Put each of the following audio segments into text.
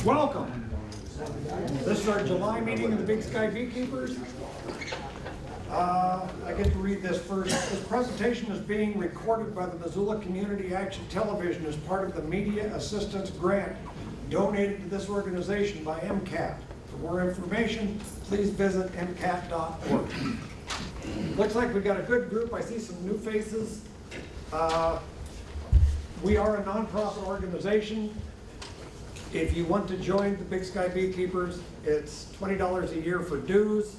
Welcome. This is our July meeting of the Big Sky Beekeepers. I get to read this first. This presentation is being recorded by the Missoula Community Action Television as part of the Media Assistance Grant donated to this organization by MCAT. For more information, please visit mcat.org. Looks like we've got a good group. I see some new faces. We are a nonprofit organization. If you want to join the Big Sky Beekeepers, it's $20 a year for dues.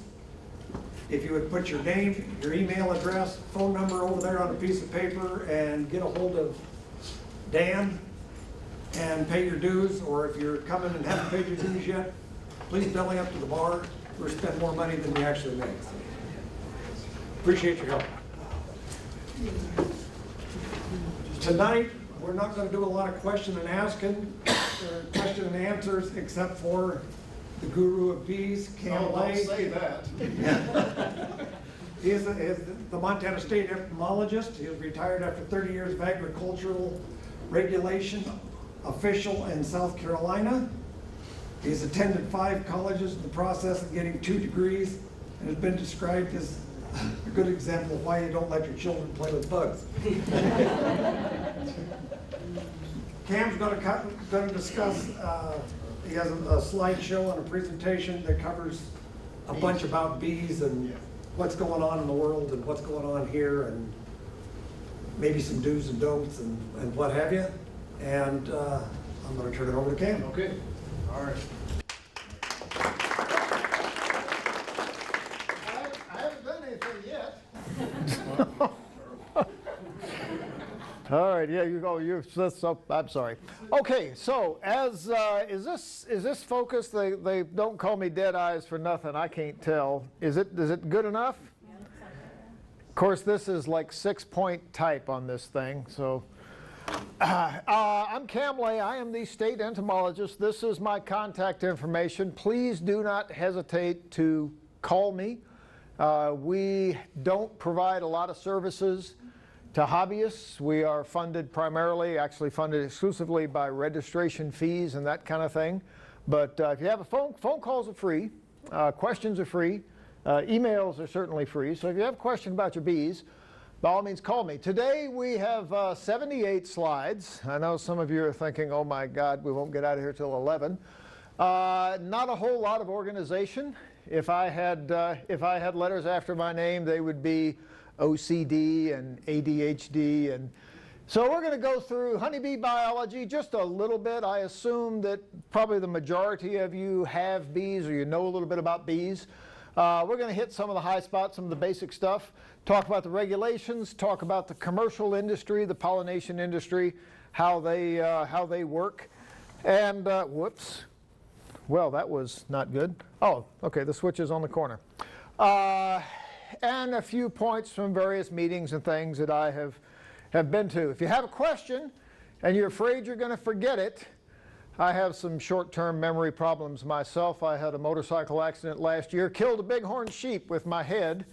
If you would put your name, your email address, phone number over there on a piece of paper and get a hold of Dan and pay your dues, or if you're coming and haven't paid your dues yet, please belly up to the bar or spend more money than you actually make. Appreciate your help. Tonight, we're not going to do a lot of question and question and answers, except for the guru of bees, Cam Lay. Don't say that. He is the Montana State Entymologist. He was retired after 30 years of agricultural regulation official in South Carolina. He's attended 5 colleges in the process of getting 2 degrees and has been described as a good example of why you don't let your children play with bugs. Cam's going to discuss, he has a slideshow and a presentation that covers a bunch about bees and what's going on in the world and what's going on here, and maybe some do's and don'ts and what have you. And I'm going to turn it over to Cam. Okay, all right. I haven't done anything yet. All right, yeah, you go. I'm sorry. Okay, so as is this focus? They don't call me Dead Eyes for nothing. I can't tell. Is it good enough? Of course, this is like 6-point type on this thing. So I'm Cam Lay. I am the state entomologist. This is my contact information. Please do not hesitate to call me. We don't provide a lot of services to hobbyists. We are funded primarily, actually funded exclusively by registration fees and that kind of thing. But if you have a phone calls are free, questions are free, emails are certainly free. So if you have a question about your bees, by all means call me. Today we have 78 slides. I know some of you are thinking, oh my God, we won't get out of here till 11. Not a whole lot of organization. If I had letters after my name, they would be OCD and ADHD, and so we're going to go through honeybee biology just a little bit. I assume that probably the majority of you have bees or you know a little bit about bees. We're going to hit some of the high spots, some of the basic stuff, talk about the regulations, talk about the commercial industry, the pollination industry, how they work, and whoops, well, that was not good. Oh, okay, the switch is on the corner. And a few points from various meetings and things that I have been to. If you have a question and you're afraid you're going to forget it, I have some short-term memory problems myself. I had a motorcycle accident last year, killed a bighorn sheep with my head.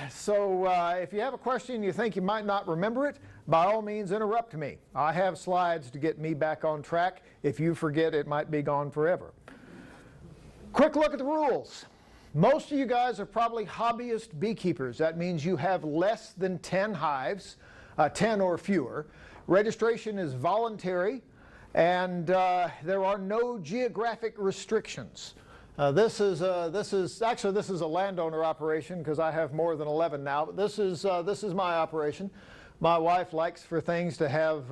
So if you have a question and you think you might not remember it, by all means interrupt me. I have slides to get me back on track. If you forget, it might be gone forever. Quick look at the rules. Most of you guys are probably hobbyist beekeepers. That means you have less than 10 hives, 10 or fewer. Registration is voluntary, and there are no geographic restrictions. This is a landowner operation because I have more than 11 now. But this is my operation. My wife likes for things to have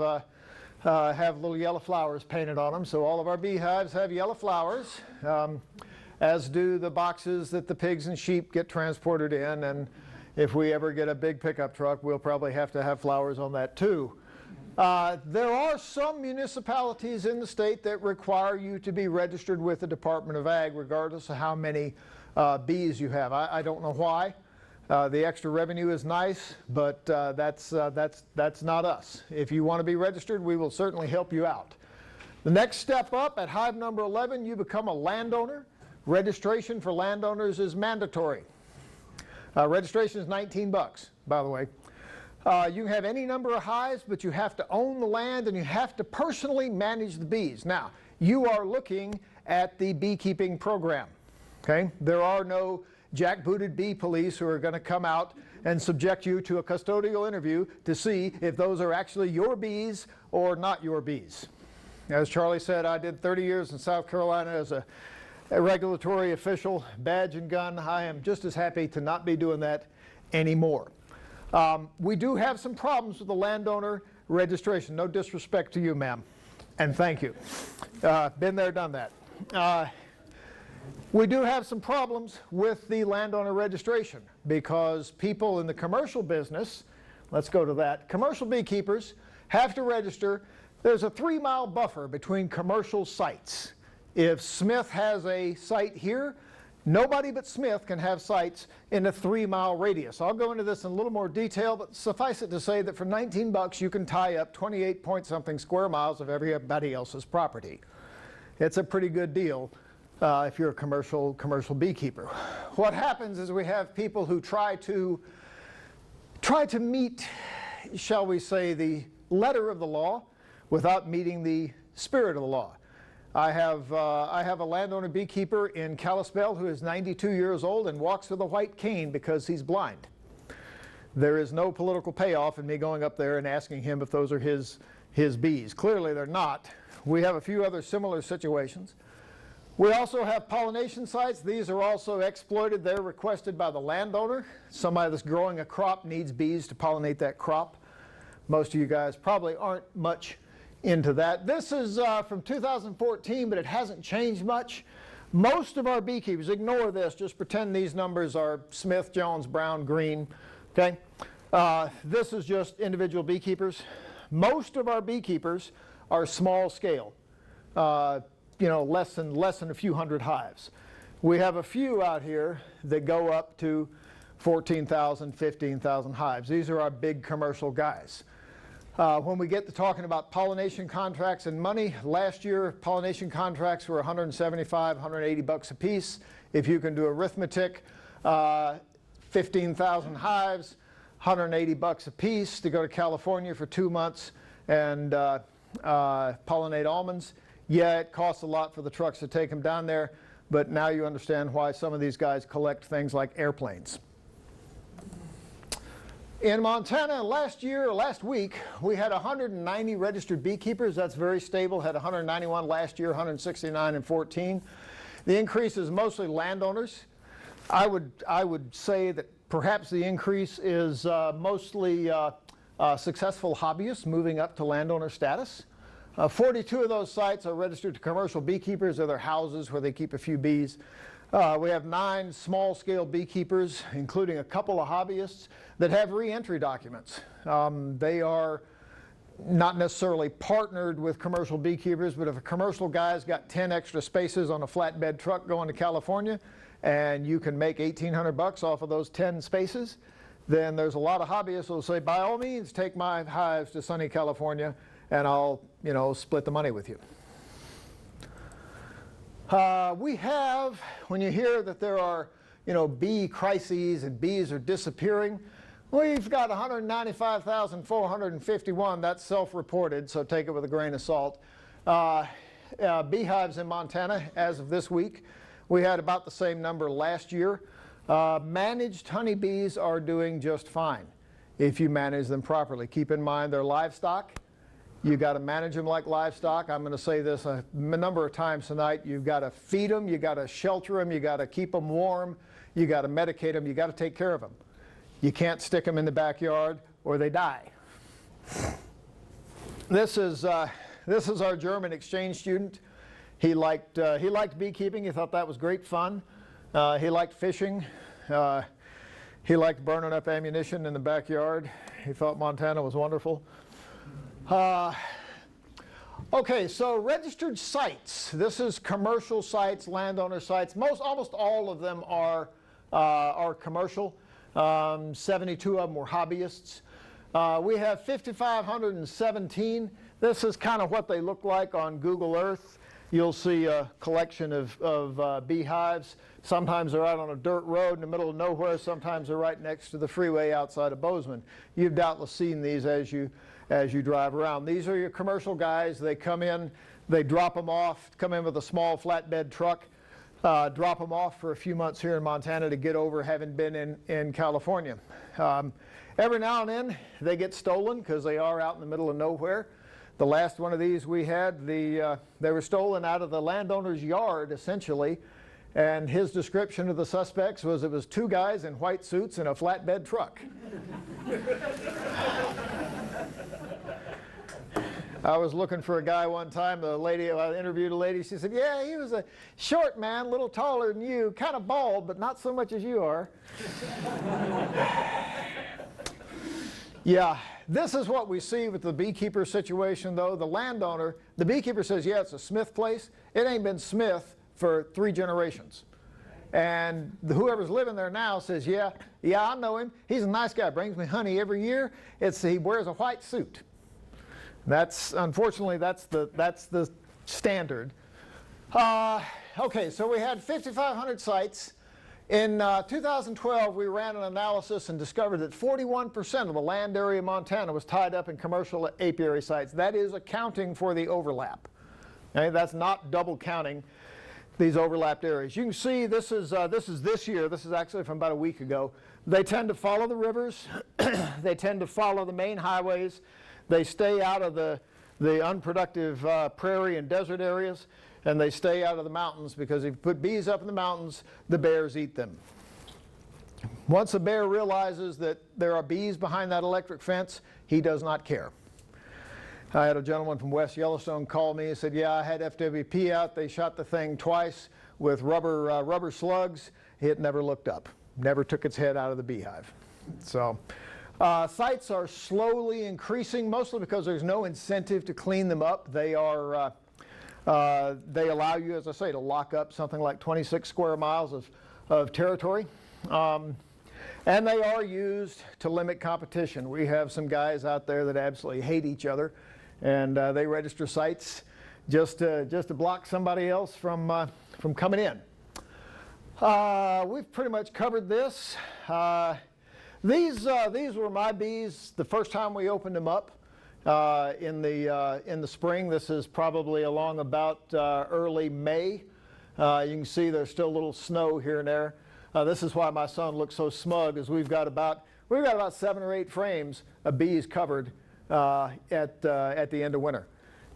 little yellow flowers painted on them, so all of our beehives have yellow flowers. As do the boxes that the pigs and sheep get transported in, and if we ever get a big pickup truck, we'll probably have to have flowers on that too. There are some municipalities in the state that require you to be registered with the Department of Ag regardless of how many bees you have. I don't know why. The extra revenue is nice, but that's not us. If you want to be registered, we will certainly help you out. The next step up, at hive number 11, you become a landowner. Registration for landowners is mandatory. Registration is $19, by the way. You can have any number of hives, but you have to own the land and you have to personally manage the bees. Now, you are looking at the beekeeping program. Okay? There are no jackbooted bee police who are going to come out and subject you to a custodial interview to see if those are actually your bees or not your bees. As Charlie said, I did 30 years in South Carolina as a regulatory official, badge and gun. I am just as happy to not be doing that anymore. We do have some problems with the landowner registration. No disrespect to you, ma'am, and thank you. Been there, done that. We do have some problems with the landowner registration because people in the commercial business, let's go to that, commercial beekeepers have to register. There's a 3-mile buffer between commercial sites. If Smith has a site here, nobody but Smith can have sites in a 3-mile radius. I'll go into this in a little more detail, but suffice it to say that for 19 bucks you can tie up 28 point something square miles of everybody else's property. It's a pretty good deal if you're a commercial beekeeper. What happens is we have people who try to meet, shall we say, the letter of the law without meeting the spirit of the law. I have a landowner beekeeper in Kalispell who is 92 years old and walks with a white cane because he's blind. There is no political payoff in me going up there and asking him if those are his bees. Clearly they're not. We have a few other similar situations. We also have pollination sites. These are also exploited. They're requested by the landowner. Somebody that's growing a crop needs bees to pollinate that crop. Most of you guys probably aren't much into that. This is from 2014, but it hasn't changed much. Most of our beekeepers, ignore this, just pretend these numbers are Smith, Jones, Brown, Green, okay? This is just individual beekeepers. Most of our beekeepers are small scale, less than a few hundred hives. We have a few out here that go up to 14,000, 15,000 hives. These are our big commercial guys. When we get to talking about pollination contracts and money, last year pollination contracts were 175, 180 bucks a piece. If you can do arithmetic, 15,000 hives, 180 bucks a piece to go to California for 2 months and pollinate almonds. Yeah, it costs a lot for the trucks to take them down there, but now you understand why some of these guys collect things like airplanes. In Montana last week, we had 190 registered beekeepers. That's very stable. Had 191 last year, 169 in 14. The increase is mostly landowners. I would say that perhaps the increase is mostly successful hobbyists moving up to landowner status. 42 of those sites are registered to commercial beekeepers. They're their houses where they keep a few bees. We have 9 small-scale beekeepers, including a couple of hobbyists, that have re-entry documents. They are not necessarily partnered with commercial beekeepers, but if a commercial guy's got 10 extra spaces on a flatbed truck going to California, and you can make 1,800 bucks off of those 10 spaces, then there's a lot of hobbyists who will say, by all means, take my hives to sunny California, and I'll, split the money with you. We have, when you hear that there are, bee crises and bees are disappearing, we've got 195,451. That's self-reported, so take it with a grain of salt. Beehives in Montana, as of this week, we had about the same number last year. Managed honeybees are doing just fine if you manage them properly. Keep in mind they're livestock. You got to manage them like livestock. I'm going to say this a number of times tonight. You've got to feed them, you got to shelter them, you got to keep them warm, you got to medicate them, you got to take care of them. You can't stick them in the backyard or they die. This is our German exchange student. He liked beekeeping. He thought that was great fun. He liked fishing. He liked burning up ammunition in the backyard. He thought Montana was wonderful. Okay, so registered sites. This is commercial sites, landowner sites. Almost all of them are commercial. 72 of them were hobbyists. We have 5,517. This is kind of what they look like on Google Earth. You'll see a collection of beehives. Sometimes they're out on a dirt road in the middle of nowhere. Sometimes they're right next to the freeway outside of Bozeman. You've doubtless seen these as you drive around. These are your commercial guys. They come in They drop them off, come in with a small flatbed truck, drop them off for a few months here in Montana to get over having been in California. Every now and then they get stolen because they are out in the middle of nowhere. The last one of these we had, they were stolen out of the landowner's yard essentially, and his description of the suspects was it was two guys in white suits in a flatbed truck. I was looking for a guy one time, I interviewed a lady, she said, yeah, he was a short man, a little taller than you, kind of bald, but not so much as you are. Yeah, this is what we see with the beekeeper situation though. The landowner, the beekeeper says, yeah, it's a Smith place. It ain't been Smith for 3 generations. And whoever's living there now says, yeah, I know him. He's a nice guy, brings me honey every year. He wears a white suit. Unfortunately, that's the standard. Okay, so we had 5,500 sites. In 2012, we ran an analysis and discovered that 41% of the land area of Montana was tied up in commercial apiary sites. That is accounting for the overlap. Okay, that's not double counting these overlapped areas. You can see this is this year. This is actually from about a week ago. They tend to follow the rivers. They tend to follow the main highways. They stay out of the unproductive prairie and desert areas, and they stay out of the mountains because if you put bees up in the mountains, the bears eat them. Once a bear realizes that there are bees behind that electric fence, he does not care. I had a gentleman from West Yellowstone call me and said, yeah, I had FWP out. They shot the thing twice with rubber slugs. It never looked up, never took its head out of the beehive. So sites are slowly increasing, mostly because there's no incentive to clean them up. They allow you, as I say, to lock up something like 26 square miles of territory. And they are used to limit competition. We have some guys out there that absolutely hate each other, and they register sites just to block somebody else from coming in. We've pretty much covered this. These were my bees the first time we opened them up in the spring. This is probably along about early May. You can see there's still a little snow here and there. This is why my son looks so smug, is we've got about 7 or 8 frames of bees covered at the end of winter.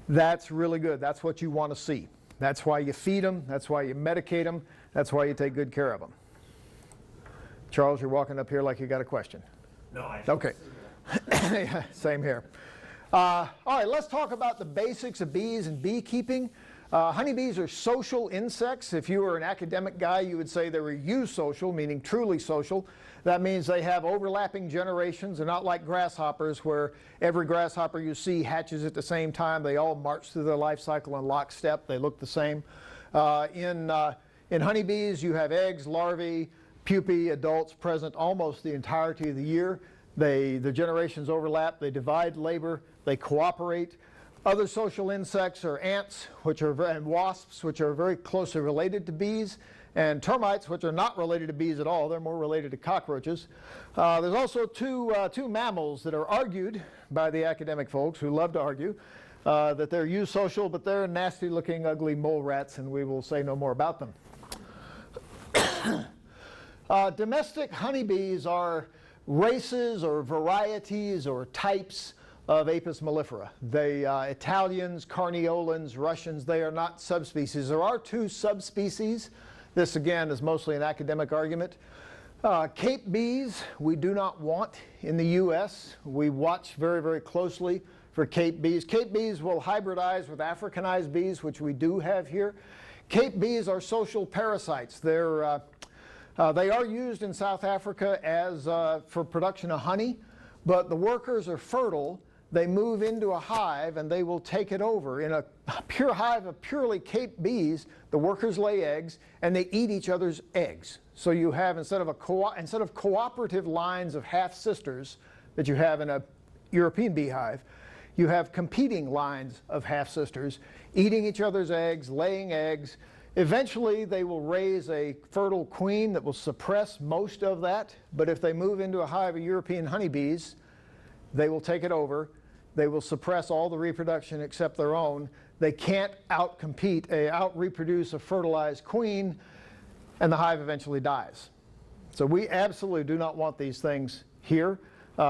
That's really good. That's what you want to see. That's why you feed them. That's why you medicate them. That's why you take good care of them. Charles, you're walking up here like you got a question. No, I Okay. Yeah, same here. All right, let's talk about the basics of bees and beekeeping. Honeybees are social insects. If you were an academic guy, you would say they were eusocial, meaning truly social. That means they have overlapping generations. They're not like grasshoppers, where every grasshopper you see hatches at the same time. They all march through their life cycle in lockstep. They look the same. In honeybees, you have eggs, larvae, pupae, adults present almost the entirety of the year. The generations overlap. They divide labor. They cooperate. Other social insects are ants, and wasps, which are very closely related to bees, and termites, which are not related to bees at all. They're more related to cockroaches. There's also two mammals that are argued by the academic folks, who love to argue, that they're eusocial, but they're nasty-looking, ugly mole rats, and we will say no more about them. Domestic honeybees are races or varieties or types of Apis mellifera. Italians, Carniolans, Russians, they are not subspecies. There are 2 subspecies. This, again, is mostly an academic argument. Cape bees we do not want in the U.S. We watch very, very closely for Cape bees. Cape bees will hybridize with Africanized bees, which we do have here. Cape bees are social parasites. They are used in South Africa for production of honey, but the workers are fertile. They move into a hive and they will take it over. In a pure hive of purely Cape bees, the workers lay eggs and they eat each other's eggs. So you have, instead of cooperative lines of half-sisters that you have in a European beehive, you have competing lines of half-sisters eating each other's eggs, laying eggs. Eventually, they will raise a fertile queen that will suppress most of that. But if they move into a hive of European honeybees, they will take it over. They will suppress all the reproduction except their own. they can't out-reproduce a fertilized queen, and the hive eventually dies. So we absolutely do not want these things here.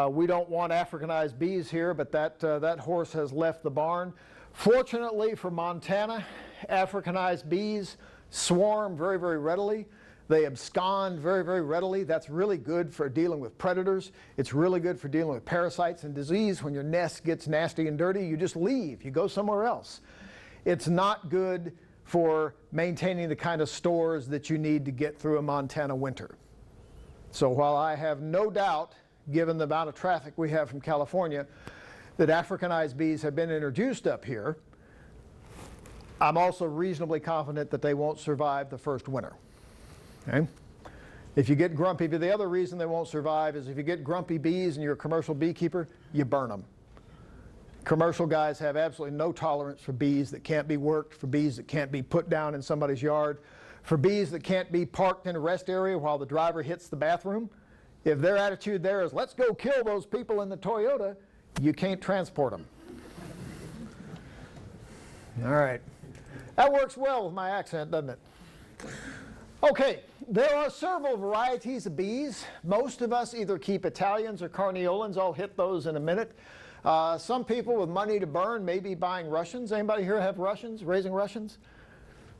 We don't want Africanized bees here, but that horse has left the barn. Fortunately for Montana, Africanized bees swarm very, very readily. They abscond very, very readily. That's really good for dealing with predators. It's really good for dealing with parasites and disease. When your nest gets nasty and dirty, you just leave. You go somewhere else. It's not good for maintaining the kind of stores that you need to get through a Montana winter. So while I have no doubt, given the amount of traffic we have from California, that Africanized bees have been introduced up here, I'm also reasonably confident that they won't survive the first winter. Okay? If you get grumpy, the other reason they won't survive is if you get grumpy bees and you're a commercial beekeeper, you burn them. Commercial guys have absolutely no tolerance for bees that can't be worked, for bees that can't be put down in somebody's yard, for bees that can't be parked in a rest area while the driver hits the bathroom. If their attitude there is, let's go kill those people in the Toyota, you can't transport them. All right. That works well with my accent, doesn't it? Okay, there are several varieties of bees. Most of us either keep Italians or Carniolans. I'll hit those in a minute. Some people with money to burn may be buying Russians. Anybody here have Russians, raising Russians?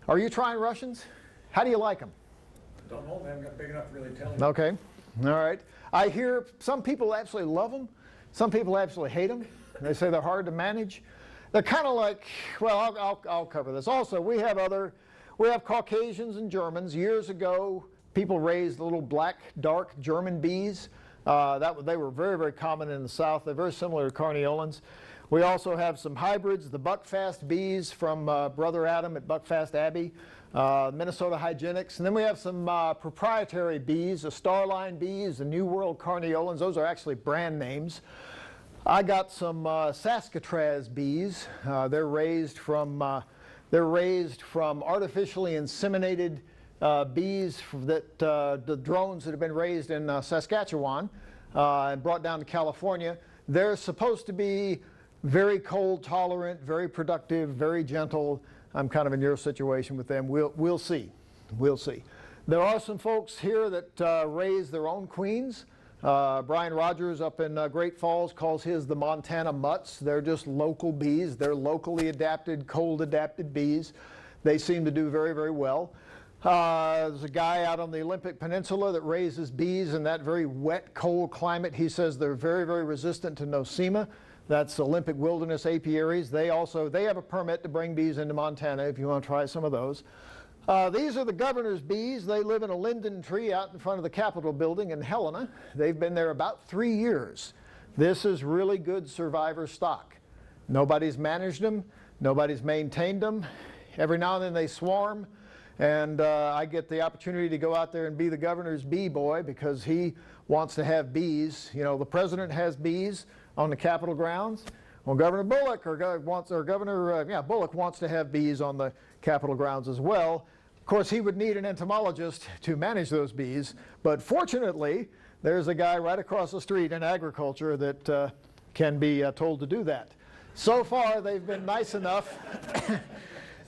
Are you trying Russians? How do you like them? Don't know, I haven't got big enough to really tell you. Okay, all right. I hear some people absolutely love them. Some people absolutely hate them. They say they're hard to manage. They're kind of like, well, I'll cover this. Also, we have Caucasians and Germans. Years ago, people raised little black, dark German bees. They were very, very common in the South. They're very similar to Carniolans. We also have some hybrids, the Buckfast bees from Brother Adam at Buckfast Abbey, Minnesota Hygienics. And then we have some proprietary bees, the Starline bees, the New World Carniolans. Those are actually brand names. I got some Saskatraz bees. They're raised from artificially inseminated bees that the drones that have been raised in Saskatchewan and brought down to California. They're supposed to be very cold tolerant, very productive, very gentle. I'm kind of in your situation with them. We'll see. We'll see. There are some folks here that raise their own queens. Brian Rogers up in Great Falls calls his the Montana Mutts. They're just local bees. They're locally adapted, cold adapted bees. They seem to do very, very well. There's a guy out on the Olympic Peninsula that raises bees in that very wet, cold climate. He says they're very, very resistant to nosema. That's Olympic Wilderness apiaries. They have a permit to bring bees into Montana if you want to try some of those. These are the governor's bees. They live in a linden tree out in front of the Capitol building in Helena. They've been there about 3 years. This is really good survivor stock. Nobody's managed them. Nobody's maintained them. Every now and then they swarm. And I get the opportunity to go out there and be the governor's bee boy because he wants to have bees. You know, the president has bees on the Capitol grounds. Well, Governor Bullock Bullock wants to have bees on the Capitol grounds as well. Of course, he would need an entomologist to manage those bees. But fortunately, there's a guy right across the street in agriculture that can be told to do that. So far, they've been nice enough.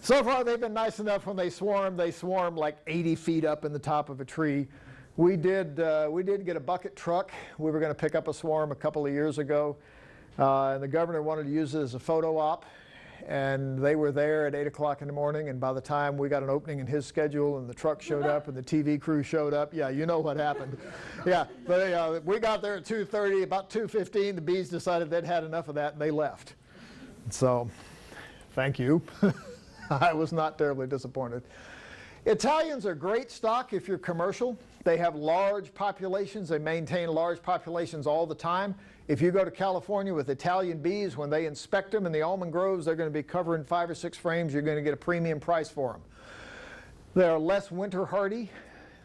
So far, they've been nice enough when they swarm like 80 feet up in the top of a tree. We did get a bucket truck. We were going to pick up a swarm a couple of years ago. And the governor wanted to use it as a photo op. And they were there at 8 o'clock in the morning. And by the time we got an opening in his schedule and the truck showed up and the TV crew showed up, yeah, you know what happened. Yeah, but we got there at 2:30. About 2:15, the bees decided they'd had enough of that and they left. So, thank you. I was not terribly disappointed. Italians are great stock if you're commercial. They have large populations. They maintain large populations all the time. If you go to California with Italian bees, when they inspect them in the almond groves, they're going to be covering 5 or 6 frames. You're going to get a premium price for them. They're less winter hardy.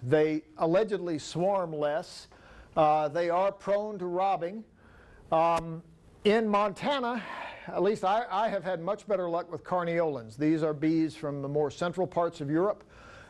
They allegedly swarm less. They are prone to robbing. In Montana, at least I have had much better luck with Carniolans. These are bees from the more central parts of Europe.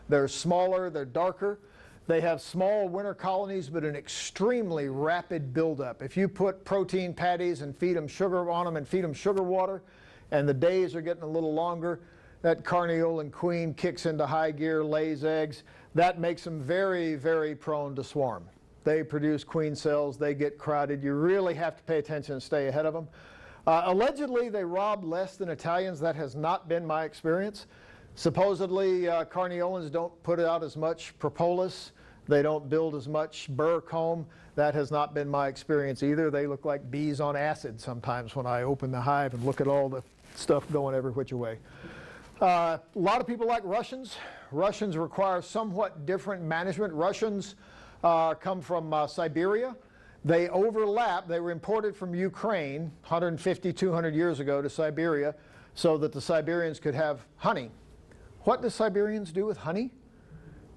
They're smaller, they're darker. They have small winter colonies, but an extremely rapid buildup. If you put protein patties and feed them sugar on them and feed them sugar water, and the days are getting a little longer, that carniolan queen kicks into high gear, lays eggs. That makes them very, very prone to swarm. They produce queen cells, they get crowded. You really have to pay attention and stay ahead of them. Allegedly, they rob less than Italians. That has not been my experience. Supposedly, carniolans don't put out as much propolis. They don't build as much burr comb. That has not been my experience either. They look like bees on acid sometimes when I open the hive and look at all the stuff going every which way. A lot of people like Russians. Russians require somewhat different management. Russians come from Siberia. They overlap. They were imported from Ukraine 150, 200 years ago to Siberia so that the Siberians could have honey. What do Siberians do with honey?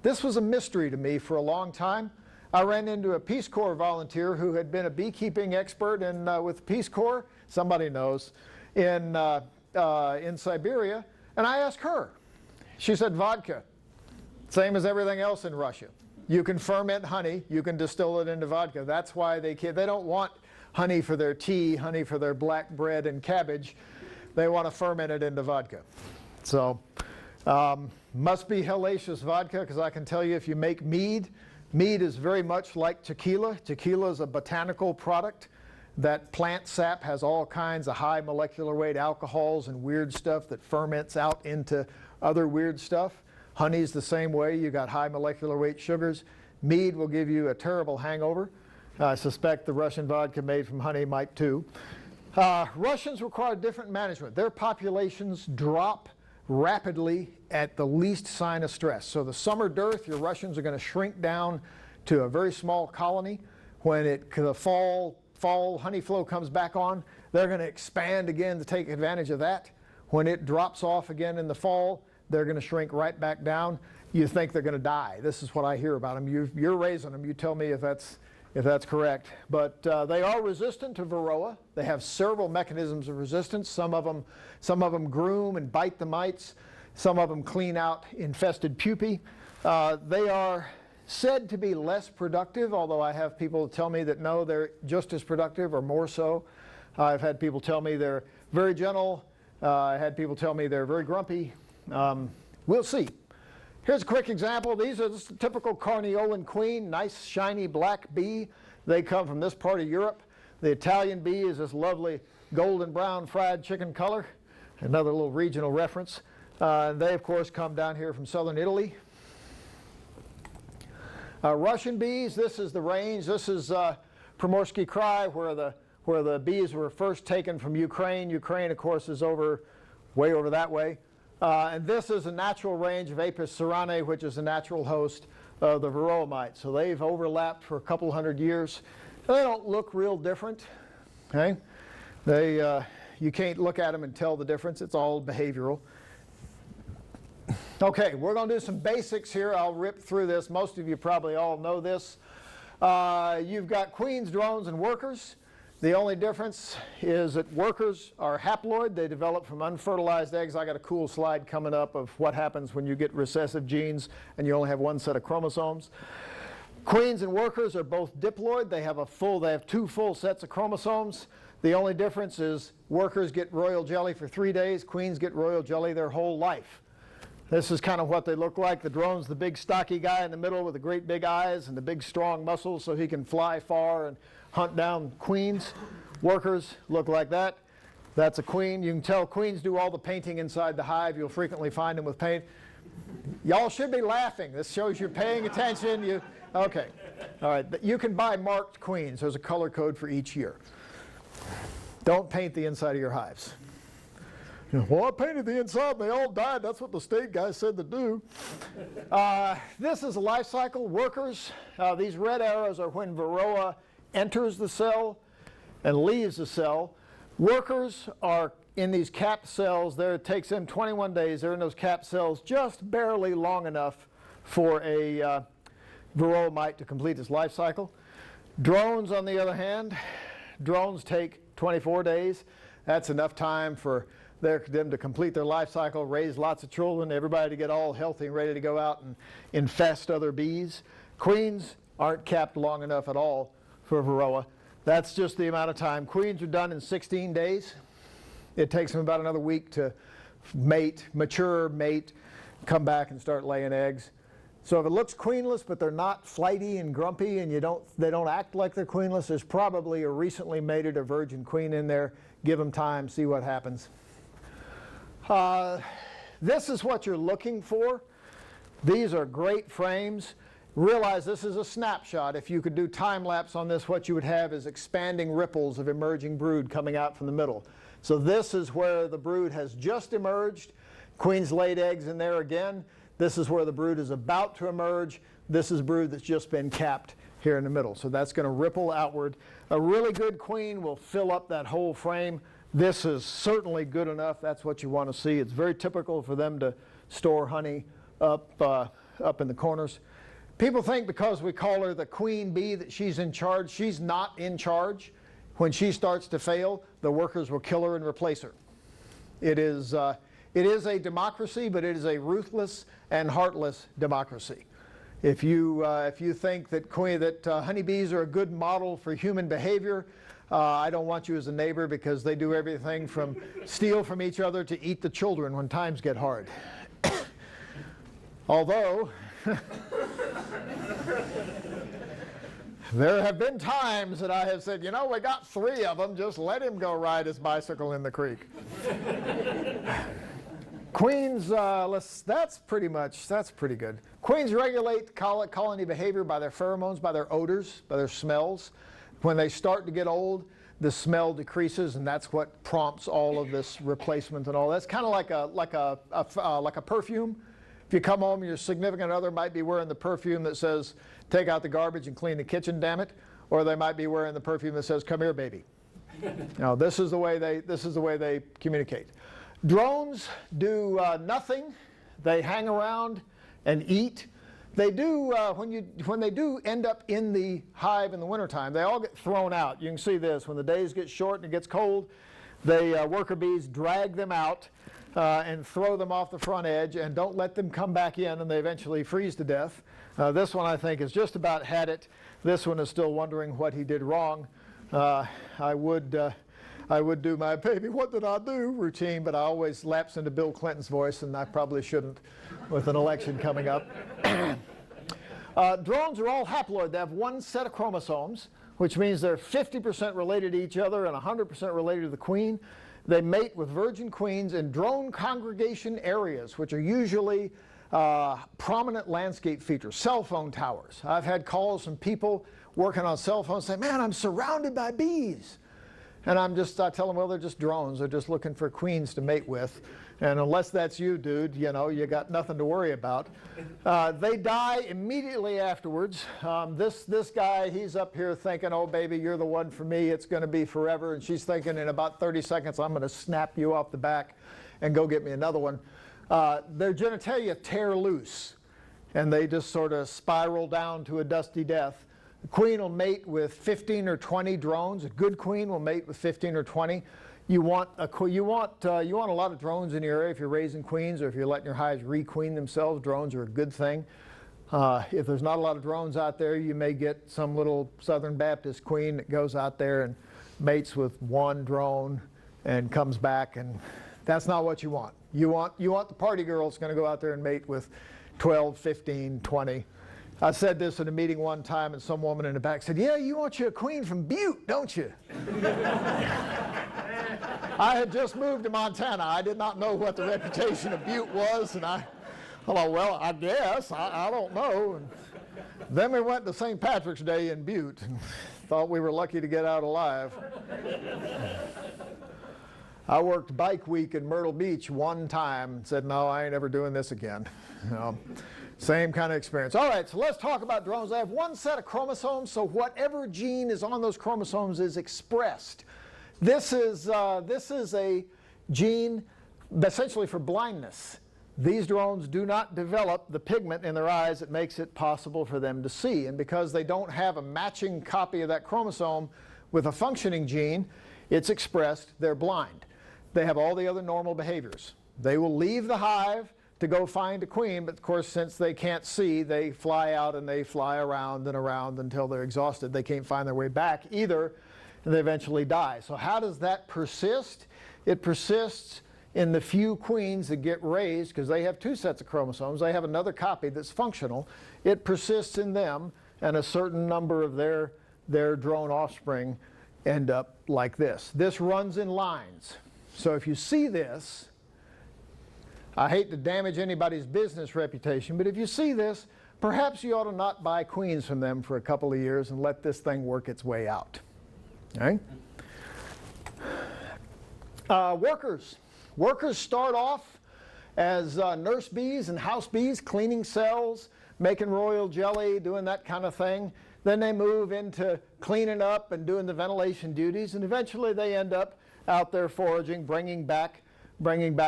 This was a mystery to me for a long time. I ran into a Peace Corps volunteer who had been a beekeeping expert with Peace Corps, somebody knows, in Siberia, and I asked her. She said, vodka, same as everything else in Russia. You can ferment honey, you can distill it into vodka. That's why they don't want honey for their tea, honey for their black bread and cabbage. They want to ferment it into vodka. So, must be hellacious vodka, because I can tell you if you make mead, mead is very much like tequila. Tequila is a botanical product. That plant sap has all kinds of high molecular weight alcohols and weird stuff that ferments out into other weird stuff. Honey's the same way. You got high molecular weight sugars. Mead will give you a terrible hangover. I suspect the Russian vodka made from honey might too. Russians require different management. Their populations drop rapidly at the least sign of stress. So the summer dearth, your Russians are going to shrink down to a very small colony. When the fall honey flow comes back on, they're going to expand again to take advantage of that. When it drops off again in the fall, they're going to shrink right back down. You think they're going to die. This is what I hear about them. You're raising them. You tell me if that's correct. But they are resistant to varroa. They have several mechanisms of resistance. Some of them groom and bite the mites. Some of them clean out infested pupae. They are said to be less productive, although I have people tell me that no, they're just as productive or more so. I've had people tell me they're very gentle. I had people tell me they're very grumpy. We'll see. Here's a quick example. These are just a typical carniolan queen, nice shiny black bee. They come from this part of Europe. The Italian bee is this lovely golden brown fried chicken color. Another little regional reference. They, of course, come down here from southern Italy. Russian bees, this is the range. This is Primorsky Krai, where the bees were first taken from Ukraine. Ukraine, of course, is way over that way. And this is a natural range of Apis ceranae, which is a natural host of the varroa mite. So they've overlapped for a couple hundred years. They don't look real different. Okay? You can't look at them and tell the difference. It's all behavioral. Okay, we're going to do some basics here. I'll rip through this. Most of you probably all know this. You've got queens, drones, and workers. The only difference is that workers are haploid. They develop from unfertilized eggs. I got a cool slide coming up of what happens when you get recessive genes and you only have one set of chromosomes. Queens and workers are both diploid. They have two full sets of chromosomes. The only difference is workers get royal jelly for 3 days. Queens get royal jelly their whole life. This is kind of what they look like. The drone's the big stocky guy in the middle with the great big eyes and the big strong muscles so he can fly far and hunt down queens. Workers look like that. That's a queen. You can tell queens do all the painting inside the hive. You'll frequently find them with paint. Y'all should be laughing. This shows you're paying attention. Okay. All right. You can buy marked queens. There's a color code for each year. Don't paint the inside of your hives. Well, I painted the inside and they all died. That's what the state guy said to do. This is a life cycle. Workers, these red arrows are when varroa enters the cell and leaves the cell. Workers are in these capped cells. It takes them 21 days. They're in those capped cells just barely long enough for a varroa mite to complete its life cycle. Drones, on the other hand, drones take 24 days. That's enough time for them to complete their life cycle, raise lots of children, everybody to get all healthy and ready to go out and infest other bees. Queens aren't capped long enough at all for varroa. That's just the amount of time. Queens are done in 16 days. It takes them about another week to mature, mate, come back and start laying eggs. So if it looks queenless, but they're not flighty and grumpy, and they don't act like they're queenless, there's probably a recently mated or virgin queen in there. Give them time, see what happens. This is what you're looking for. These are great frames. Realize this is a snapshot. If you could do time lapse on this, what you would have is expanding ripples of emerging brood coming out from the middle. So this is where the brood has just emerged. Queen's laid eggs in there again. This is where the brood is about to emerge. This is brood that's just been capped here in the middle. So that's going to ripple outward. A really good queen will fill up that whole frame. This is certainly good enough. That's what you want to see. It's very typical for them to store honey up in the corners. People think because we call her the queen bee that she's in charge. She's not in charge. When she starts to fail, the workers will kill her and replace her. It is a democracy, but it is a ruthless and heartless democracy. If you think that honeybees are a good model for human behavior, I don't want you as a neighbor, because they do everything from steal from each other to eat the children when times get hard. Although, there have been times that I have said, you know, we got 3 of them, just let him go ride his bicycle in the creek. Queens, that's pretty good. Queens regulate colony behavior by their pheromones, by their odors, by their smells. When they start to get old, the smell decreases, and that's what prompts all of this replacement and all. That's kind of like a perfume. If you come home, your significant other might be wearing the perfume that says, take out the garbage and clean the kitchen, damn it. Or they might be wearing the perfume that says, come here, baby. Now, this is the way they communicate. Drones do nothing. They hang around and eat. They do, when they do end up in the hive in the wintertime, they all get thrown out. You can see this. When the days get short and it gets cold, the worker bees drag them out and throw them off the front edge and don't let them come back in, and they eventually freeze to death. This one, I think, has just about had it. This one is still wondering what he did wrong. I would do my baby, what did I do routine, but I always lapse into Bill Clinton's voice, and I probably shouldn't with an election coming up. Drones are all haploid. They have one set of chromosomes, which means they're 50% related to each other and 100% related to the queen. They mate with virgin queens in drone congregation areas, which are usually prominent landscape features, cell phone towers. I've had calls from people working on cell phones say, man, I'm surrounded by bees. And I tell them, well, they're just drones. They're just looking for queens to mate with. And unless that's you, dude, you know, you got nothing to worry about. They die immediately afterwards. This guy, he's up here thinking, oh, baby, you're the one for me. It's going to be forever. And she's thinking, in about 30 seconds, I'm going to snap you off the back and go get me another one. Their genitalia tear loose, and they just sort of spiral down to a dusty death. The queen will mate with 15 or 20 drones. A good queen will mate with 15 or 20. You want a lot of drones in your area if you're raising queens, or if you're letting your hives requeen themselves. Drones are a good thing. If there's not a lot of drones out there, you may get some little Southern Baptist queen that goes out there and mates with one drone and comes back, and that's not what you want. You want the party girl that's going to go out there and mate with 12, 15, 20. I said this at a meeting one time, and some woman in the back said, yeah, you want you a queen from Butte, don't you? I had just moved to Montana. I did not know what the reputation of Butte was, and I thought, well, I guess, I don't know. And then we went to St. Patrick's Day in Butte and thought we were lucky to get out alive. I worked Bike Week in Myrtle Beach one time and said, no, I ain't ever doing this again. You know, same kind of experience. All right, so let's talk about drones. They have one set of chromosomes, so whatever gene is on those chromosomes is expressed. This is a gene essentially for blindness. These drones do not develop the pigment in their eyes that makes it possible for them to see. And because they don't have a matching copy of that chromosome with a functioning gene, it's expressed, they're blind. They have all the other normal behaviors. They will leave the hive to go find a queen, but of course, since they can't see, they fly out and they fly around and around until they're exhausted. They can't find their way back either, and they eventually die. So how does that persist? It persists in the few queens that get raised, because they have 2 sets of chromosomes. They have another copy that's functional. It persists in them, and a certain number of their drone offspring end up like this. This runs in lines. So if you see this, I hate to damage anybody's business reputation, but if you see this, perhaps you ought to not buy queens from them for a couple of years and let this thing work its way out. Okay? Workers. Workers start off as nurse bees and house bees, cleaning cells, making royal jelly, doing that kind of thing. Then they move into cleaning up and doing the ventilation duties, and eventually they end up out there foraging, bringing back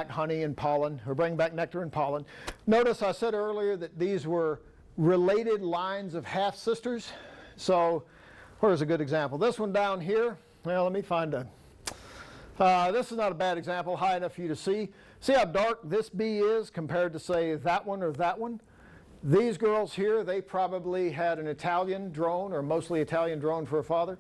honey and pollen, or bringing back nectar and pollen. Notice I said earlier that these were related lines of half-sisters. So where's a good example? This one down here, well, let me find a, this is not a bad example, high enough for you to see. See how dark this bee is compared to, say, that one or that one? These girls here, they probably had an Italian drone, or mostly Italian drone for a father.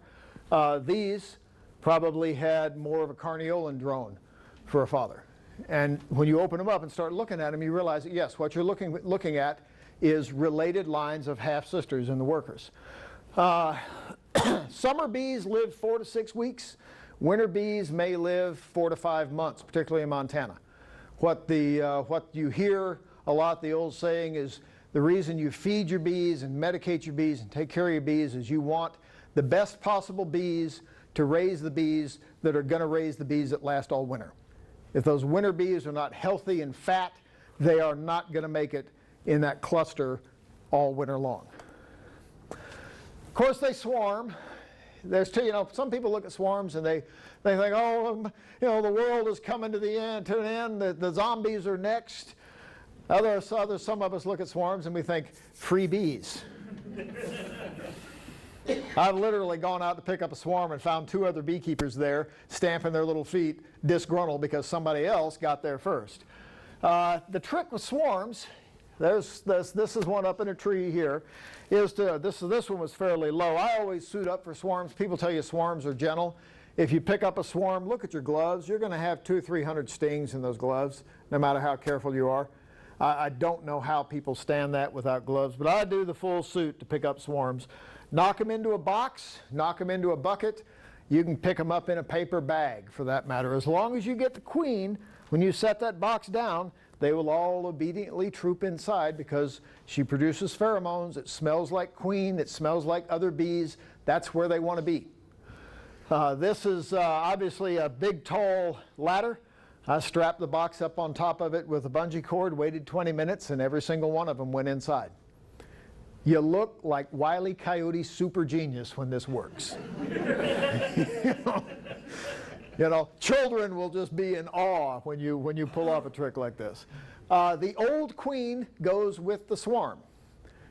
These probably had more of a Carniolan drone for a father. And when you open them up and start looking at them, you realize that, yes, what you're looking at is related lines of half-sisters in the workers. Summer bees live 4 to 6 weeks. Winter bees may live 4 to 5 months, particularly in Montana. What you hear a lot, the old saying is, the reason you feed your bees and medicate your bees and take care of your bees is you want the best possible bees to raise the bees that are going to raise the bees that last all winter. If those winter bees are not healthy and fat, they are not going to make it in that cluster all winter long. Of course, they swarm. There's some people look at swarms and they think, oh, the world is coming to an end, the zombies are next. Some of us look at swarms and we think, free bees. I've literally gone out to pick up a swarm and found 2 other beekeepers there stamping their little feet, disgruntled because somebody else got there first. The trick with swarms, this is one up in a tree here, this one was fairly low. I always suit up for swarms. People tell you swarms are gentle. If you pick up a swarm, look at your gloves. You're going to have 200 or 300 stings in those gloves, no matter how careful you are. I don't know how people stand that without gloves, but I do the full suit to pick up swarms. Knock them into a box, knock them into a bucket. You can pick them up in a paper bag, for that matter. As long as you get the queen, when you set that box down, they will all obediently troop inside because she produces pheromones. It smells like queen. It smells like other bees. That's where they want to be. This is obviously a big, tall ladder. I strapped the box up on top of it with a bungee cord, waited 20 minutes, and every single one of them went inside. You look like Wile E. Coyote super genius when this works. Children will just be in awe when you pull off a trick like this. The old queen goes with the swarm.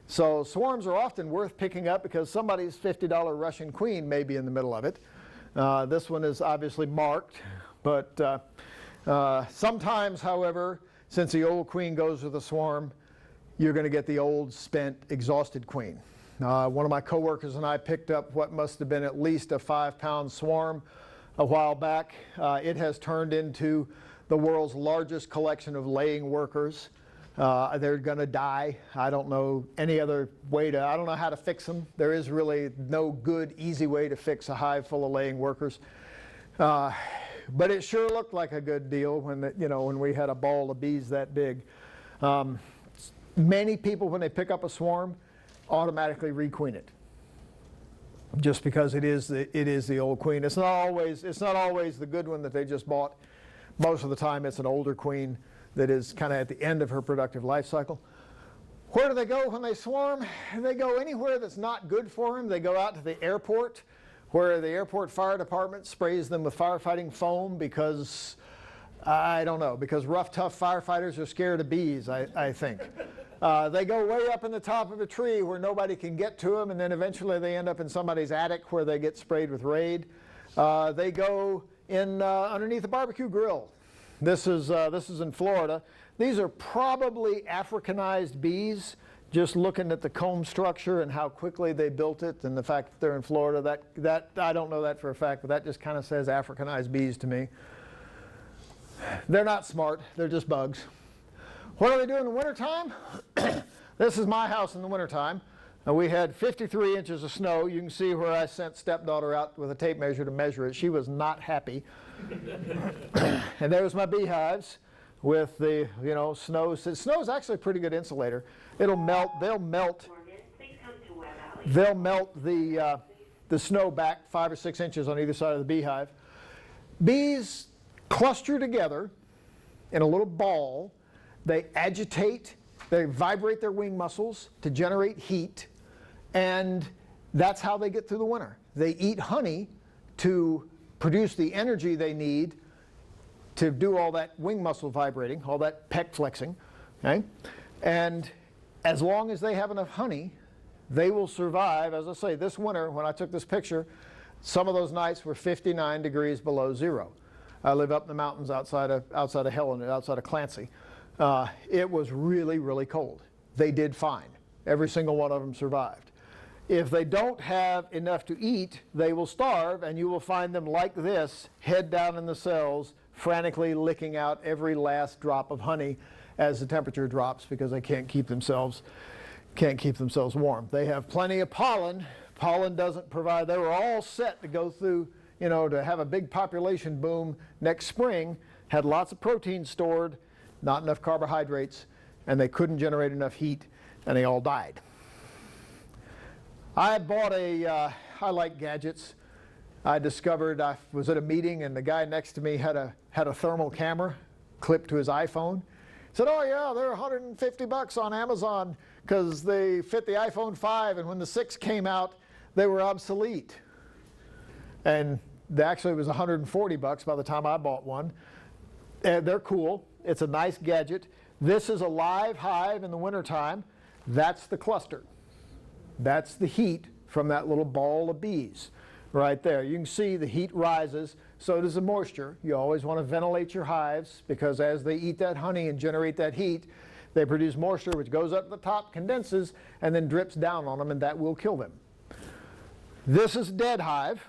So swarms are often worth picking up because somebody's $50 Russian queen may be in the middle of it. This one is obviously marked, but sometimes, however, since the old queen goes with the swarm, you're going to get the old, spent, exhausted queen. One of my coworkers and I picked up what must have been at least a 5-pound swarm a while back. It has turned into the world's largest collection of laying workers. They're going to die. I don't know any other way I don't know how to fix them. There is really no good, easy way to fix a hive full of laying workers. But it sure looked like a good deal when we had a ball of bees that big. Many people, when they pick up a swarm, automatically requeen it, just because it is the old queen. It's not always the good one that they just bought. Most of the time, it's an older queen that is kind of at the end of her productive life cycle. Where do they go when they swarm? They go anywhere that's not good for them. They go out to the airport, where the airport fire department sprays them with firefighting foam because, I don't know, because rough, tough firefighters are scared of bees, I think. They go way up in the top of a tree where nobody can get to them, and then eventually they end up in somebody's attic where they get sprayed with Raid. They go in underneath a barbecue grill. This is in Florida. These are probably Africanized bees. Just looking at the comb structure and how quickly they built it, and the fact that they're in Florida, that I don't know that for a fact, but that just kind of says Africanized bees to me. They're not smart, they're just bugs. What do they do in the wintertime? This is my house in the wintertime. And we had 53 inches of snow. You can see where I sent stepdaughter out with a tape measure to measure it. She was not happy. And there's my beehives with the, snow. Snow is actually a pretty good insulator. It'll melt, they'll melt the snow back 5 or 6 inches on either side of the beehive. Bees cluster together in a little ball. They agitate, they vibrate their wing muscles to generate heat, and that's how they get through the winter. They eat honey to produce the energy they need to do all that wing muscle vibrating, all that pec flexing, okay? And as long as they have enough honey, they will survive. As I say, this winter, when I took this picture, some of those nights were 59 degrees below zero. I live up in the mountains outside of Helen, outside of Clancy. It was really, really cold. They did fine. Every single one of them survived. If they don't have enough to eat, they will starve, and you will find them like this, head down in the cells, frantically licking out every last drop of honey as the temperature drops because they can't keep themselves warm. They have plenty of pollen. Pollen doesn't provide. They were all set to go through, to have a big population boom next spring, had lots of protein stored, not enough carbohydrates, and they couldn't generate enough heat, and they all died. I bought I like gadgets. I discovered, I was at a meeting and the guy next to me had a thermal camera clipped to his iPhone. He said, oh yeah, they're $150 on Amazon because they fit the iPhone 5, and when the 6 came out, they were obsolete. And actually it was $140 by the time I bought one. And they're cool. It's a nice gadget. This is a live hive in the wintertime. That's the cluster. That's the heat from that little ball of bees right there. You can see the heat rises, so does the moisture. You always want to ventilate your hives because as they eat that honey and generate that heat, they produce moisture which goes up to the top, condenses, and then drips down on them, and that will kill them. This is a dead hive.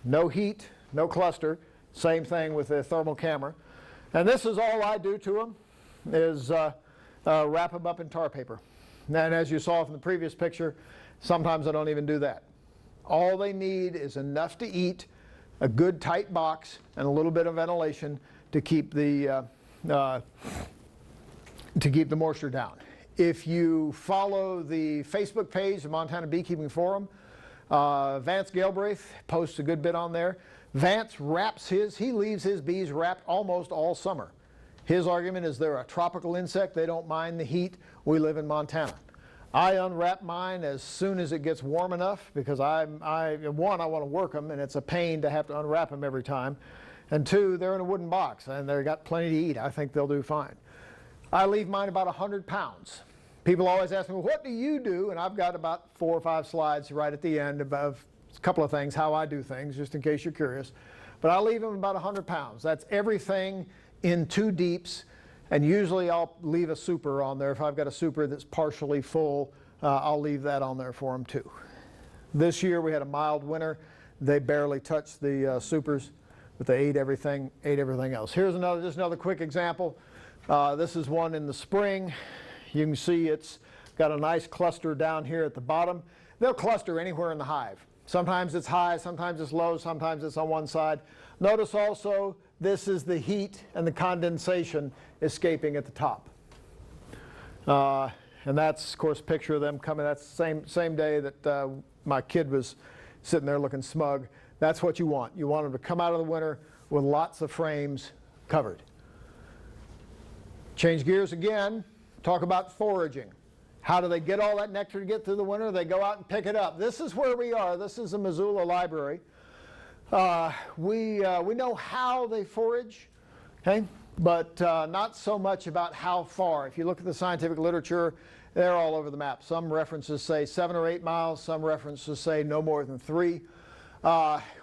No heat, no cluster. Same thing with the thermal camera. And this is all I do to them is wrap them up in tar paper. And as you saw from the previous picture, sometimes I don't even do that. All they need is enough to eat, a good tight box, and a little bit of ventilation to keep the moisture down. If you follow the Facebook page, the Montana Beekeeping Forum, Vance Galbraith posts a good bit on there. Vance he leaves his bees wrapped almost all summer. His argument is they're a tropical insect, they don't mind the heat, we live in Montana. I unwrap mine as soon as it gets warm enough because I want to work them, and it's a pain to have to unwrap them every time. And two, they're in a wooden box and they've got plenty to eat. I think they'll do fine. I leave mine about 100 pounds. People always ask me, well, what do you do? And I've got about 4 or 5 slides right at the end of a couple of things, how I do things, just in case you're curious. But I leave them about 100 pounds. That's everything in 2 deeps. And usually I'll leave a super on there. If I've got a super that's partially full, I'll leave that on there for them too. This year we had a mild winter. They barely touched the supers, but they ate everything else. Here's just another quick example. This is one in the spring. You can see it's got a nice cluster down here at the bottom. They'll cluster anywhere in the hive. Sometimes it's high, sometimes it's low, sometimes it's on one side. Notice also this is the heat and the condensation escaping at the top. And that's, of course, a picture of them coming. That's the same day that my kid was sitting there looking smug. That's what you want. You want them to come out of the winter with lots of frames covered. Change gears again. Talk about foraging. How do they get all that nectar to get through the winter? They go out and pick it up. This is where we are. This is the Missoula Library. We know how they forage, okay? But not so much about how far. If you look at the scientific literature, they're all over the map. Some references say 7 or 8 miles. Some references say no more than 3.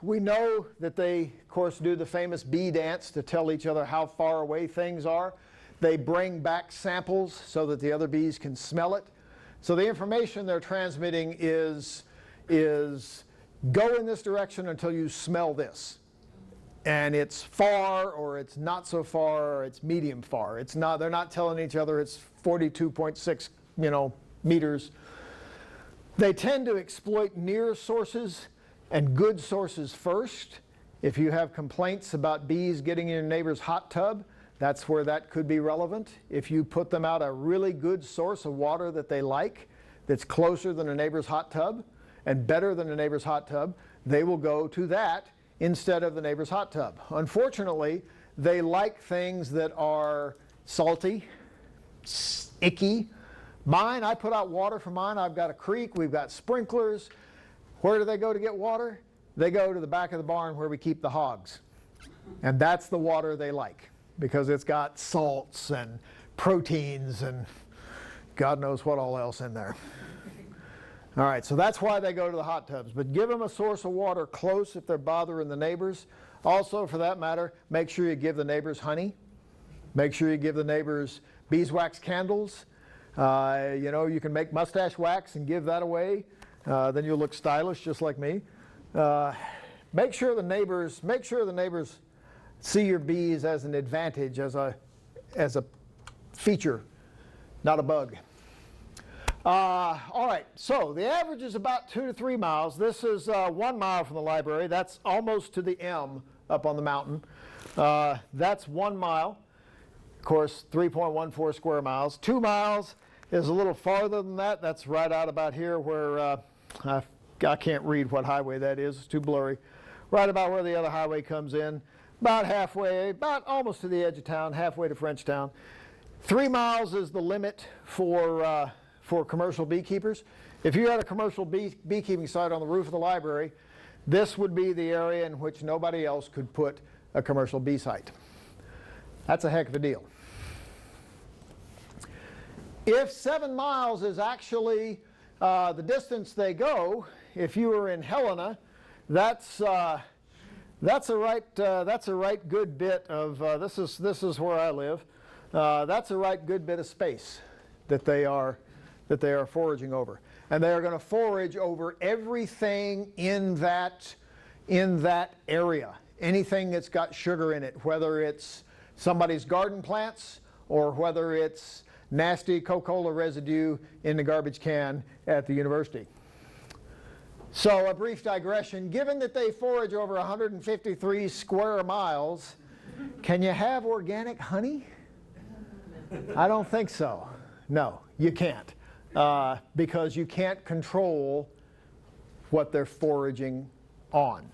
We know that they, of course, do the famous bee dance to tell each other how far away things are. They bring back samples so that the other bees can smell it. So the information they're transmitting is go in this direction until you smell this. and it's far, or it's not so far, or it's medium far. It's not, they're not telling each other it's 42.6, meters. They tend to exploit near sources and good sources first. If you have complaints about bees getting in your neighbor's hot tub, that's where that could be relevant. If you put them out a really good source of water that they like, that's closer than a neighbor's hot tub and better than a neighbor's hot tub, they will go to that instead of the neighbor's hot tub. Unfortunately, they like things that are salty, icky. Mine, I put out water for mine. I've got a creek, we've got sprinklers. Where do they go to get water? They go to the back of the barn where we keep the hogs. And that's the water they like, because it's got salts and proteins and God knows what all else in there. All right, so that's why they go to the hot tubs. But give them a source of water close if they're bothering the neighbors. Also, for that matter, make sure you give the neighbors honey. Make sure you give the neighbors beeswax candles. You can make mustache wax and give that away. Then you'll look stylish just like me. Make sure the neighbors see your bees as an advantage, as a feature, not a bug. All right, so the average is about 2 to 3 miles. This is 1 mile from the library. That's almost to the M up on the mountain. That's 1 mile. Of course, 3.14 square miles. 2 miles is a little farther than that. That's right out about here where I can't read what highway that is. It's too blurry. Right about where the other highway comes in. About halfway, about almost to the edge of town, halfway to Frenchtown. 3 miles is the limit for commercial beekeepers. If you had a commercial beekeeping site on the roof of the library, this would be the area in which nobody else could put a commercial bee site. That's a heck of a deal. If 7 miles is actually the distance they go, if you were in Helena, that's a right good bit of this is where I live. That's a right good bit of space that they are foraging over, and they are going to forage over everything in that area. Anything that's got sugar in it, whether it's somebody's garden plants or whether it's nasty Coca-Cola residue in the garbage can at the university. So a brief digression. Given that they forage over 153 square miles, can you have organic honey? I don't think so. No, you can't. Because you can't control what they're foraging on.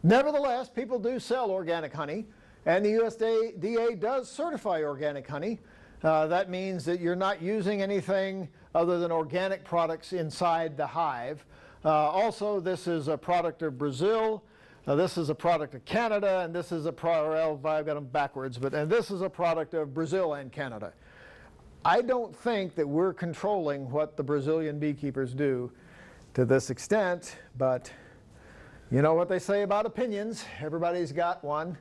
Nevertheless, people do sell organic honey, and the USDA does certify organic honey. That means that you're not using anything other than organic products inside the hive. Also, this is a product of Brazil. This is a product of Canada, and this is I've got them backwards, and this is a product of Brazil and Canada. I don't think that we're controlling what the Brazilian beekeepers do to this extent, but you know what they say about opinions. Everybody's got one.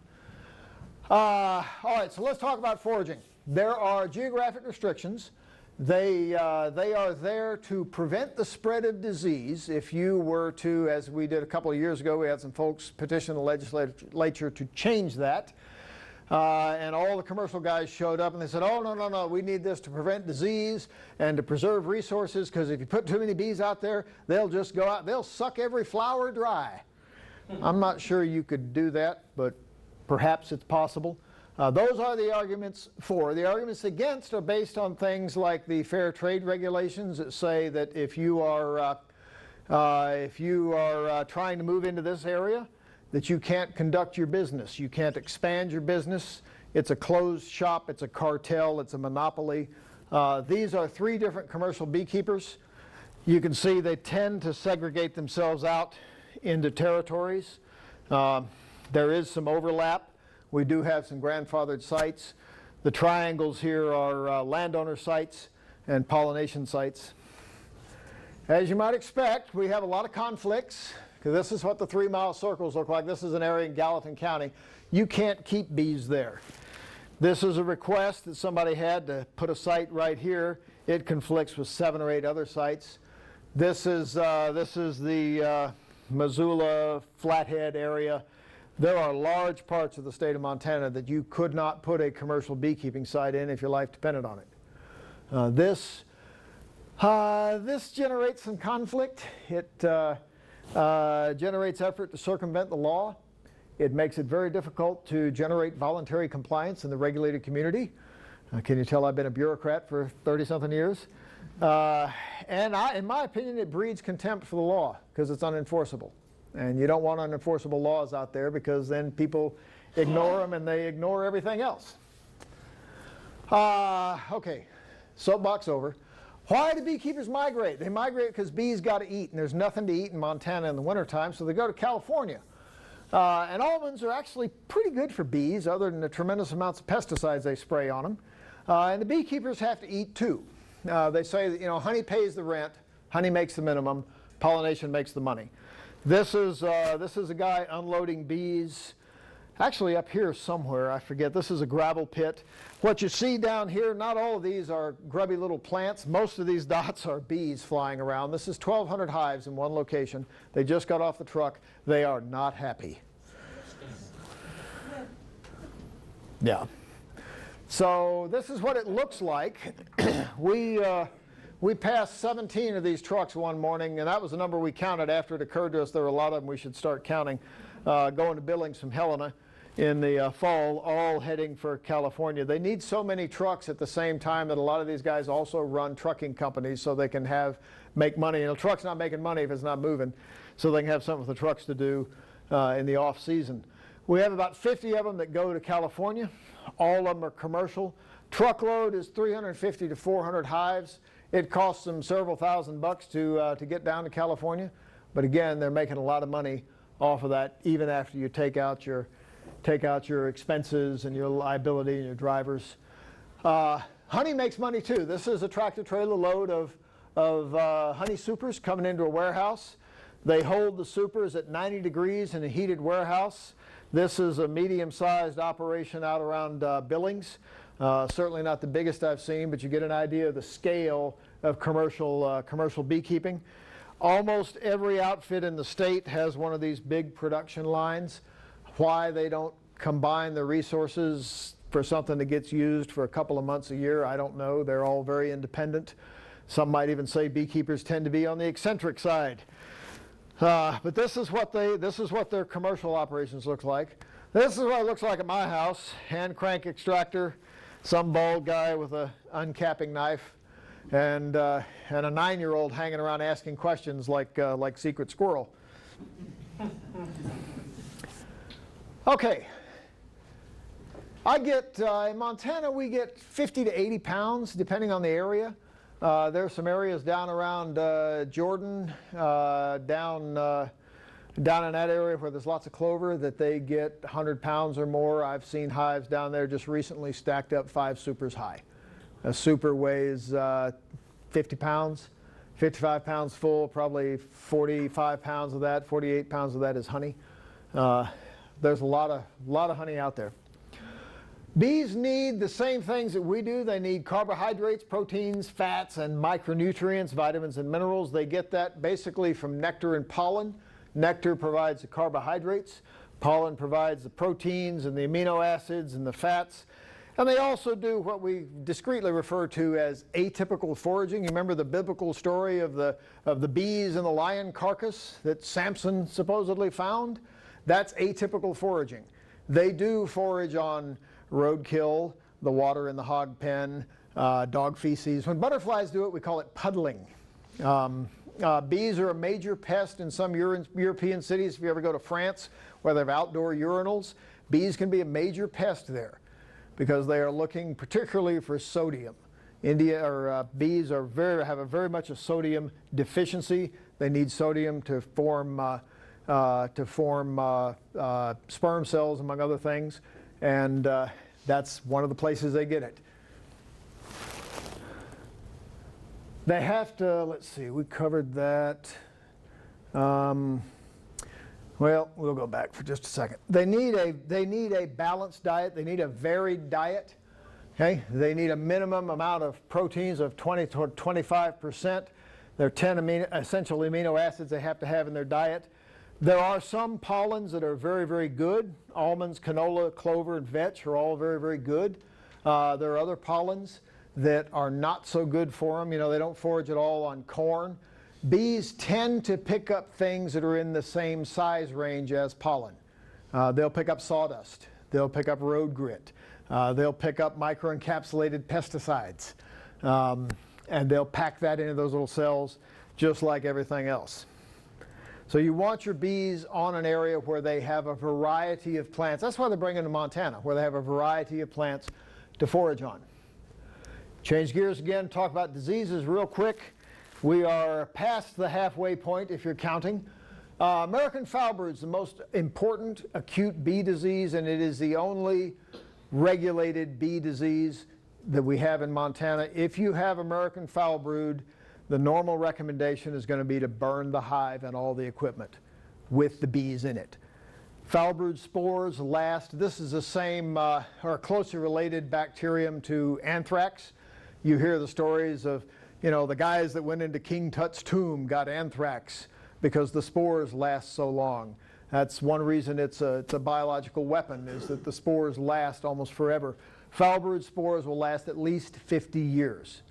All right, so let's talk about foraging. There are geographic restrictions. They are there to prevent the spread of disease. If you were to, as we did a couple of years ago, we had some folks petition the legislature to change that. And all the commercial guys showed up and they said, oh, no, we need this to prevent disease and to preserve resources, because if you put too many bees out there, they'll just go out, they'll suck every flower dry. I'm not sure you could do that, but perhaps it's possible. Those are the arguments for. The arguments against are based on things like the fair trade regulations that say that if you are trying to move into this area, that you can't conduct your business. You can't expand your business. It's a closed shop. It's a cartel. It's a monopoly. These are 3 different commercial beekeepers. You can see they tend to segregate themselves out into territories. There is some overlap. We do have some grandfathered sites. The triangles here are landowner sites and pollination sites. As you might expect, we have a lot of conflicts, because this is what the 3-mile circles look like. This is an area in Gallatin County. You can't keep bees there. This is a request that somebody had to put a site right here. It conflicts with 7 or 8 other sites. This is the Missoula Flathead area. There are large parts of the state of Montana that you could not put a commercial beekeeping site in if your life depended on it. This generates some conflict. It generates effort to circumvent the law. It makes it very difficult to generate voluntary compliance in the regulated community. Can you tell I've been a bureaucrat for 30-something years? And in my opinion, it breeds contempt for the law because it's unenforceable. And you don't want unenforceable laws out there because then people ignore them and they ignore everything else. Okay, soapbox over. Why do beekeepers migrate? They migrate because bees got to eat, and there's nothing to eat in Montana in the wintertime, so they go to California. And almonds are actually pretty good for bees, other than the tremendous amounts of pesticides they spray on them. And the beekeepers have to eat too. They say that, honey pays the rent, honey makes the minimum, pollination makes the money. This is a guy unloading bees. Actually up here somewhere, I forget, this is a gravel pit. What you see down here, not all of these are grubby little plants. Most of these dots are bees flying around. This is 1,200 hives in one location. They just got off the truck. They are not happy. Yeah. So this is what it looks like. We passed 17 of these trucks one morning, and that was the number we counted after it occurred to us there were a lot of them we should start counting, going to Billings from Helena in the fall, all heading for California. They need so many trucks at the same time that a lot of these guys also run trucking companies so they can make money. And a truck's not making money if it's not moving, so they can have something with the trucks to do in the off season. We have about 50 of them that go to California. All of them are commercial. Truckload is 350 to 400 hives. It costs them several $1,000s to get down to California. But again, they're making a lot of money off of that, even after you take out your expenses and your liability and your drivers. Honey makes money too. This is a tractor trailer load of honey supers coming into a warehouse. They hold the supers at 90 degrees in a heated warehouse. This is a medium-sized operation out around Billings. Certainly not the biggest I've seen, but you get an idea of the scale of commercial beekeeping. Almost every outfit in the state has one of these big production lines. Why they don't combine the resources for something that gets used for a couple of months a year, I don't know. They're all very independent. Some might even say beekeepers tend to be on the eccentric side. But this is what their commercial operations look like. This is what it looks like at my house. Hand crank extractor, some bald guy with an uncapping knife, and a 9-year-old hanging around asking questions like Secret Squirrel. Okay. In Montana we get 50 to 80 pounds depending on the area. There are some areas down around Jordan, down in that area where there's lots of clover that they get 100 pounds or more. I've seen hives down there just recently stacked up 5 supers high. A super weighs 50 pounds, 55 pounds full, probably 45 pounds of that, 48 pounds of that is honey. There's a lot of honey out there. Bees need the same things that we do. They need carbohydrates, proteins, fats, and micronutrients, vitamins and minerals. They get that basically from nectar and pollen. Nectar provides the carbohydrates. Pollen provides the proteins and the amino acids and the fats. And they also do what we discreetly refer to as atypical foraging. You remember the biblical story of the bees and the lion carcass that Samson supposedly found? That's atypical foraging. They do forage on roadkill, the water in the hog pen, dog feces. When butterflies do it, we call it puddling. Bees are a major pest in some European cities. If you ever go to France where they have outdoor urinals, bees can be a major pest there because they are looking particularly for sodium. Bees have a very much a sodium deficiency. They need sodium to form sperm cells, among other things, and that's one of the places they get it. They have to, let's see, we covered that. Well, we'll go back for just a second. They need a balanced diet. They need a varied diet. Okay? They need a minimum amount of proteins of 20 to 25%. There are 10 essential amino acids they have to have in their diet. There are some pollens that are very, very good. Almonds, canola, clover, and vetch are all very, very good. There are other pollens that are not so good for them. You know, they don't forage at all on corn. Bees tend to pick up things that are in the same size range as pollen. They'll pick up sawdust. They'll pick up road grit. They'll pick up microencapsulated pesticides. And they'll pack that into those little cells just like everything else. So you want your bees on an area where they have a variety of plants. That's why they're bringing them to Montana, where they have a variety of plants to forage on. Change gears again, talk about diseases real quick. We are past the halfway point if you're counting. American foul brood is the most important acute bee disease, and it is the only regulated bee disease that we have in Montana. If you have American foul brood, the normal recommendation is going to be to burn the hive and all the equipment with the bees in it. Foul brood spores last. This is the same or closely related bacterium to anthrax. You hear the stories of, you know, the guys that went into King Tut's tomb got anthrax because the spores last so long. That's one reason it's a biological weapon, is that the spores last almost forever. Foul brood spores will last at least 50 years.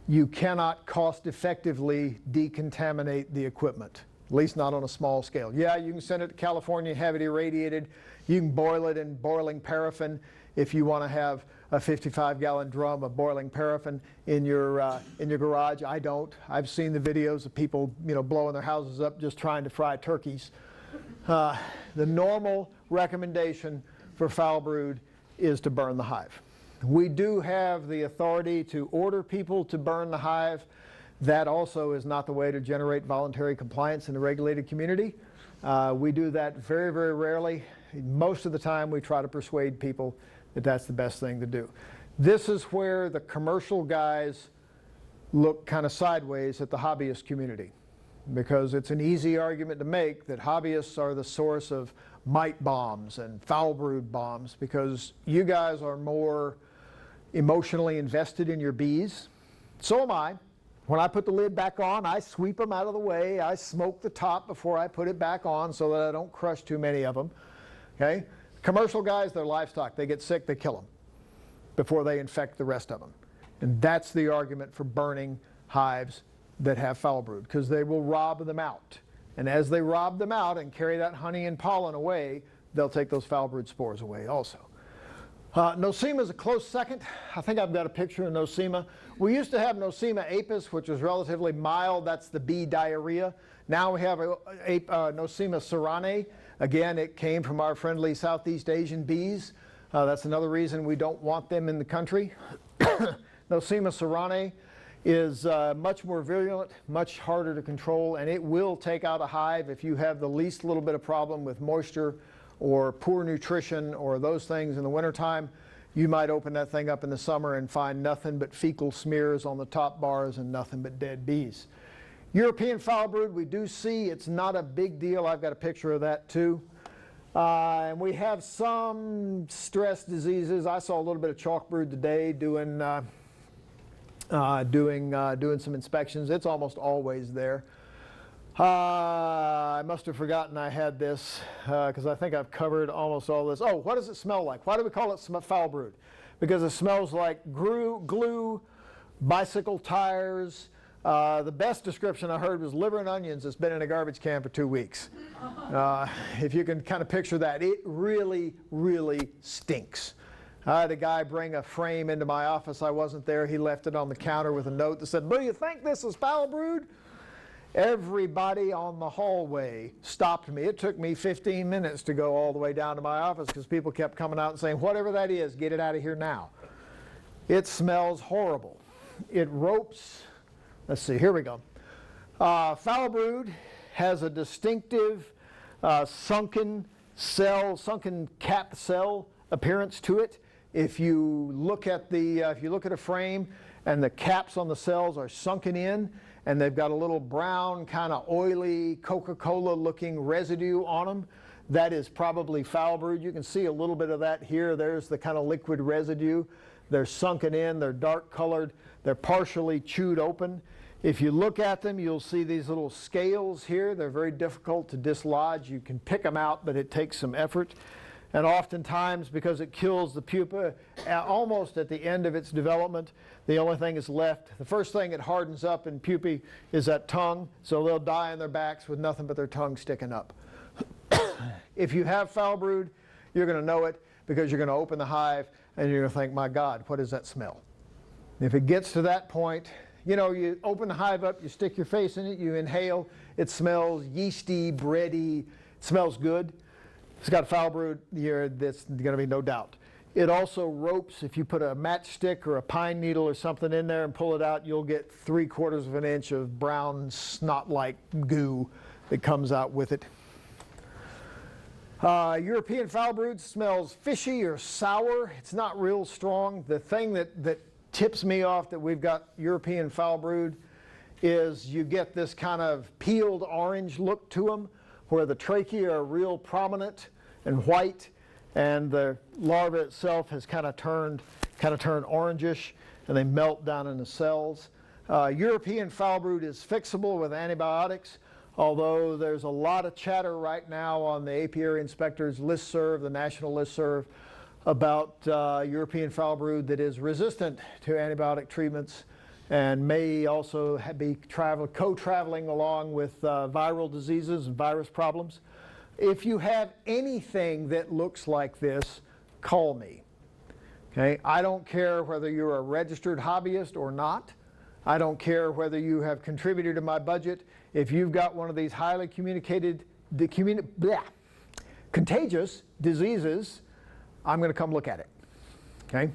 You cannot cost effectively decontaminate the equipment, at least not on a small scale. Yeah, you can send it to California, have it irradiated. You can boil it in boiling paraffin if you want to have a 55-gallon drum of boiling paraffin in your garage. I don't. I've seen the videos of people, you know, blowing their houses up just trying to fry turkeys. The normal recommendation for foul brood is to burn the hive. We do have the authority to order people to burn the hive. That also is not the way to generate voluntary compliance in a regulated community. We do that very, very rarely. Most of the time we try to persuade people that that's the best thing to do. This is where the commercial guys look kind of sideways at the hobbyist community, because it's an easy argument to make that hobbyists are the source of mite bombs and foul brood bombs, because you guys are more emotionally invested in your bees. So am I. When I put the lid back on, I sweep them out of the way. I smoke the top before I put it back on so that I don't crush too many of them. Okay? Commercial guys, they're livestock. They get sick, they kill them before they infect the rest of them. And that's the argument for burning hives that have foul brood, because they will rob them out. And as they rob them out and carry that honey and pollen away, they'll take those foul brood spores away also. Nosema is a close second. I think I've got a picture of Nosema. We used to have Nosema apis, which was relatively mild. That's the bee diarrhea. Now we have Nosema ceranae. Again, it came from our friendly Southeast Asian bees. That's another reason we don't want them in the country. Nosema ceranae is much more virulent, much harder to control, and it will take out a hive if you have the least little bit of problem with moisture or poor nutrition or those things in the wintertime. You might open that thing up in the summer and find nothing but fecal smears on the top bars and nothing but dead bees. European foul brood, we do see. It's not a big deal. I've got a picture of that too. And we have some stress diseases. I saw a little bit of chalk brood today doing some inspections. It's almost always there. I must have forgotten I had this because I think I've covered almost all this. Oh, what does it smell like? Why do we call it foul brood? Because it smells like glue, bicycle tires. The best description I heard was liver and onions that's been in a garbage can for 2 weeks. If you can kind of picture that, it really, really stinks. I had a guy bring a frame into my office. I wasn't there. He left it on the counter with a note that said, "Do you think this is foul brood?" Everybody on the hallway stopped me. It took me 15 minutes to go all the way down to my office because people kept coming out and saying, "Whatever that is, get it out of here now." It smells horrible. It ropes. Let's see, here we go. Foul brood has a distinctive sunken cap cell appearance to it. If you look at a frame and the caps on the cells are sunken in, and they've got a little brown, kind of oily, Coca-Cola looking residue on them, that is probably foul brood. You can see a little bit of that here. There's the kind of liquid residue. They're sunken in, they're dark colored, they're partially chewed open. If you look at them, you'll see these little scales here. They're very difficult to dislodge. You can pick them out, but it takes some effort. And oftentimes, because it kills the pupa almost at the end of its development, the only thing is left. The first thing it hardens up in pupae is that tongue, so they'll die on their backs with nothing but their tongue sticking up. If you have foul brood, you're going to know it because you're going to open the hive and you're going to think, my God, what is that smell? If it gets to that point, you know, you open the hive up, you stick your face in it, you inhale, it smells yeasty, bready, it smells good. It's got foul brood here, there's going to be no doubt. It also ropes. If you put a matchstick or a pine needle or something in there and pull it out, you'll get 3/4 of an inch of brown snot-like goo that comes out with it. European foul brood smells fishy or sour. It's not real strong. The thing that tips me off that we've got European foul brood is you get this kind of peeled orange look to them, where the trachea are real prominent and white, and the larva itself has kind of turned orangish, and they melt down in the cells. European foul brood is fixable with antibiotics, although there's a lot of chatter right now on the apiary inspectors listserv, the national listserv, about European foul brood that is resistant to antibiotic treatments and may also be co-traveling along with viral diseases and virus problems. If you have anything that looks like this, call me. Okay? I don't care whether you're a registered hobbyist or not. I don't care whether you have contributed to my budget. If you've got one of these highly contagious diseases, I'm going to come look at it. Okay?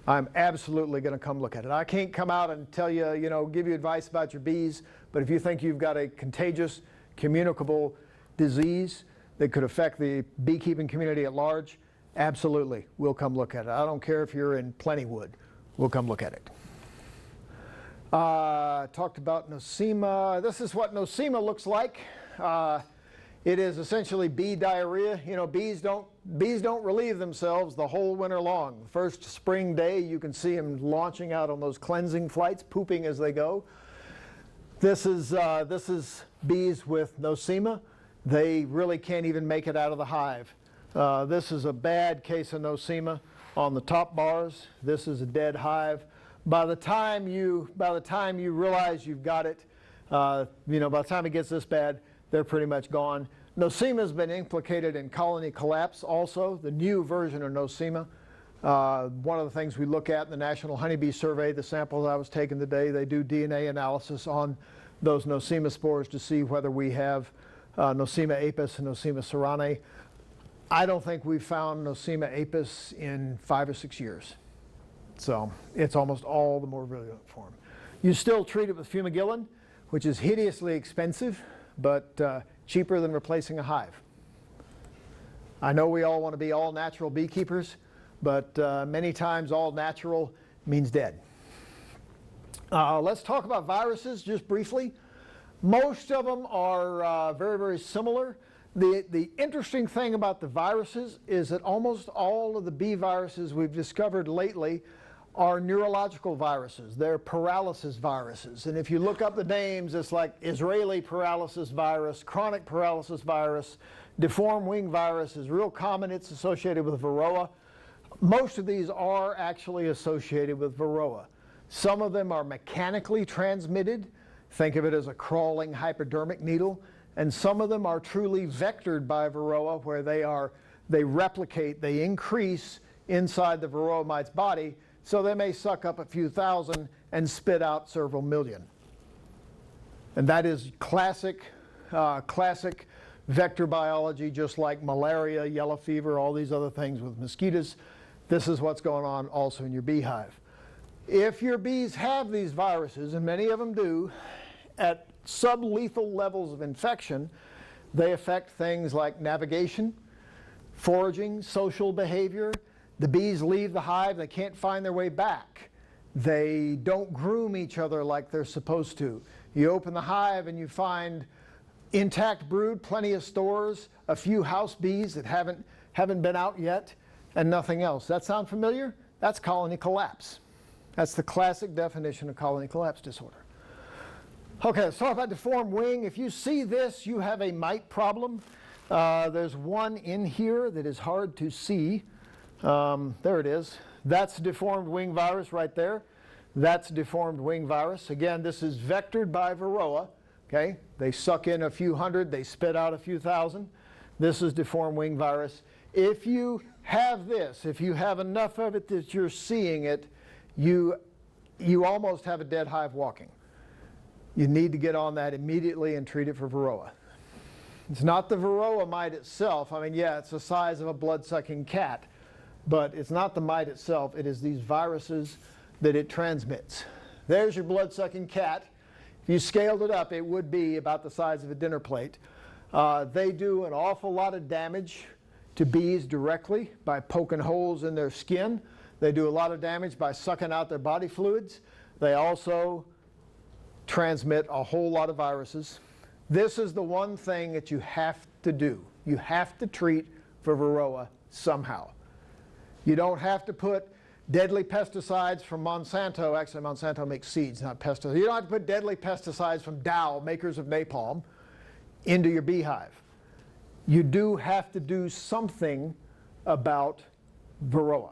I'm absolutely going to come look at it. I can't come out and tell you, give you advice about your bees, but if you think you've got a contagious, communicable disease that could affect the beekeeping community at large, absolutely, we'll come look at it. I don't care if you're in Plentywood, we'll come look at it. Talked about nosema. This is what nosema looks like. It is essentially bee diarrhea. Bees don't relieve themselves the whole winter long. The first spring day, you can see them launching out on those cleansing flights, pooping as they go. This is bees with nosema. They really can't even make it out of the hive. This is a bad case of nosema on the top bars. This is a dead hive. By the time you realize you've got it, by the time it gets this bad, they're pretty much gone. Nosema has been implicated in colony collapse also, the new version of nosema. One of the things we look at in the National Honeybee Survey, the samples I was taking today, they do DNA analysis on those nosema spores to see whether we have nosema apis and nosema ceranae. I don't think we've found nosema apis in 5 or 6 years. So it's almost all the more virulent form. You still treat it with fumigillin, which is hideously expensive, but cheaper than replacing a hive. I know we all want to be all natural beekeepers, but many times all natural means dead. Let's talk about viruses just briefly. Most of them are very, very similar. The interesting thing about the viruses is that almost all of the bee viruses we've discovered lately are neurological viruses. They're paralysis viruses. And if you look up the names, it's like Israeli paralysis virus, chronic paralysis virus, deformed wing virus is real common. It's associated with varroa. Most of these are actually associated with varroa. Some of them are mechanically transmitted. Think of it as a crawling hypodermic needle. And some of them are truly vectored by varroa, where they replicate, they increase inside the varroa mite's body. So they may suck up a few thousand and spit out several million. And that is classic vector biology, just like malaria, yellow fever, all these other things with mosquitoes. This is what's going on also in your beehive. If your bees have these viruses, and many of them do, at sublethal levels of infection, they affect things like navigation, foraging, social behavior. The bees leave the hive, they can't find their way back. They don't groom each other like they're supposed to. You open the hive and you find intact brood, plenty of stores, a few house bees that haven't been out yet, and nothing else. That sound familiar? That's colony collapse. That's the classic definition of colony collapse disorder. Okay, let's talk about deformed wing. If you see this, you have a mite problem. There's one in here that is hard to see. There it is. That's deformed wing virus right there. That's deformed wing virus. Again, this is vectored by Varroa. Okay, they suck in a few hundred, they spit out a few thousand. This is deformed wing virus. If you have this, if you have enough of it that you're seeing it, you almost have a dead hive walking. You need to get on that immediately and treat it for Varroa. It's not the Varroa mite itself. I mean, yeah, it's the size of a blood-sucking cat, but it's not the mite itself. It is these viruses that it transmits. There's your blood-sucking cat. If you scaled it up, it would be about the size of a dinner plate. They do an awful lot of damage to bees directly by poking holes in their skin. They do a lot of damage by sucking out their body fluids. They also transmit a whole lot of viruses. This is the one thing that you have to do. You have to treat for Varroa somehow. You don't have to put deadly pesticides from Monsanto. Actually, Monsanto makes seeds, not pesticides. You don't have to put deadly pesticides from Dow, makers of napalm, into your beehive. You do have to do something about Varroa.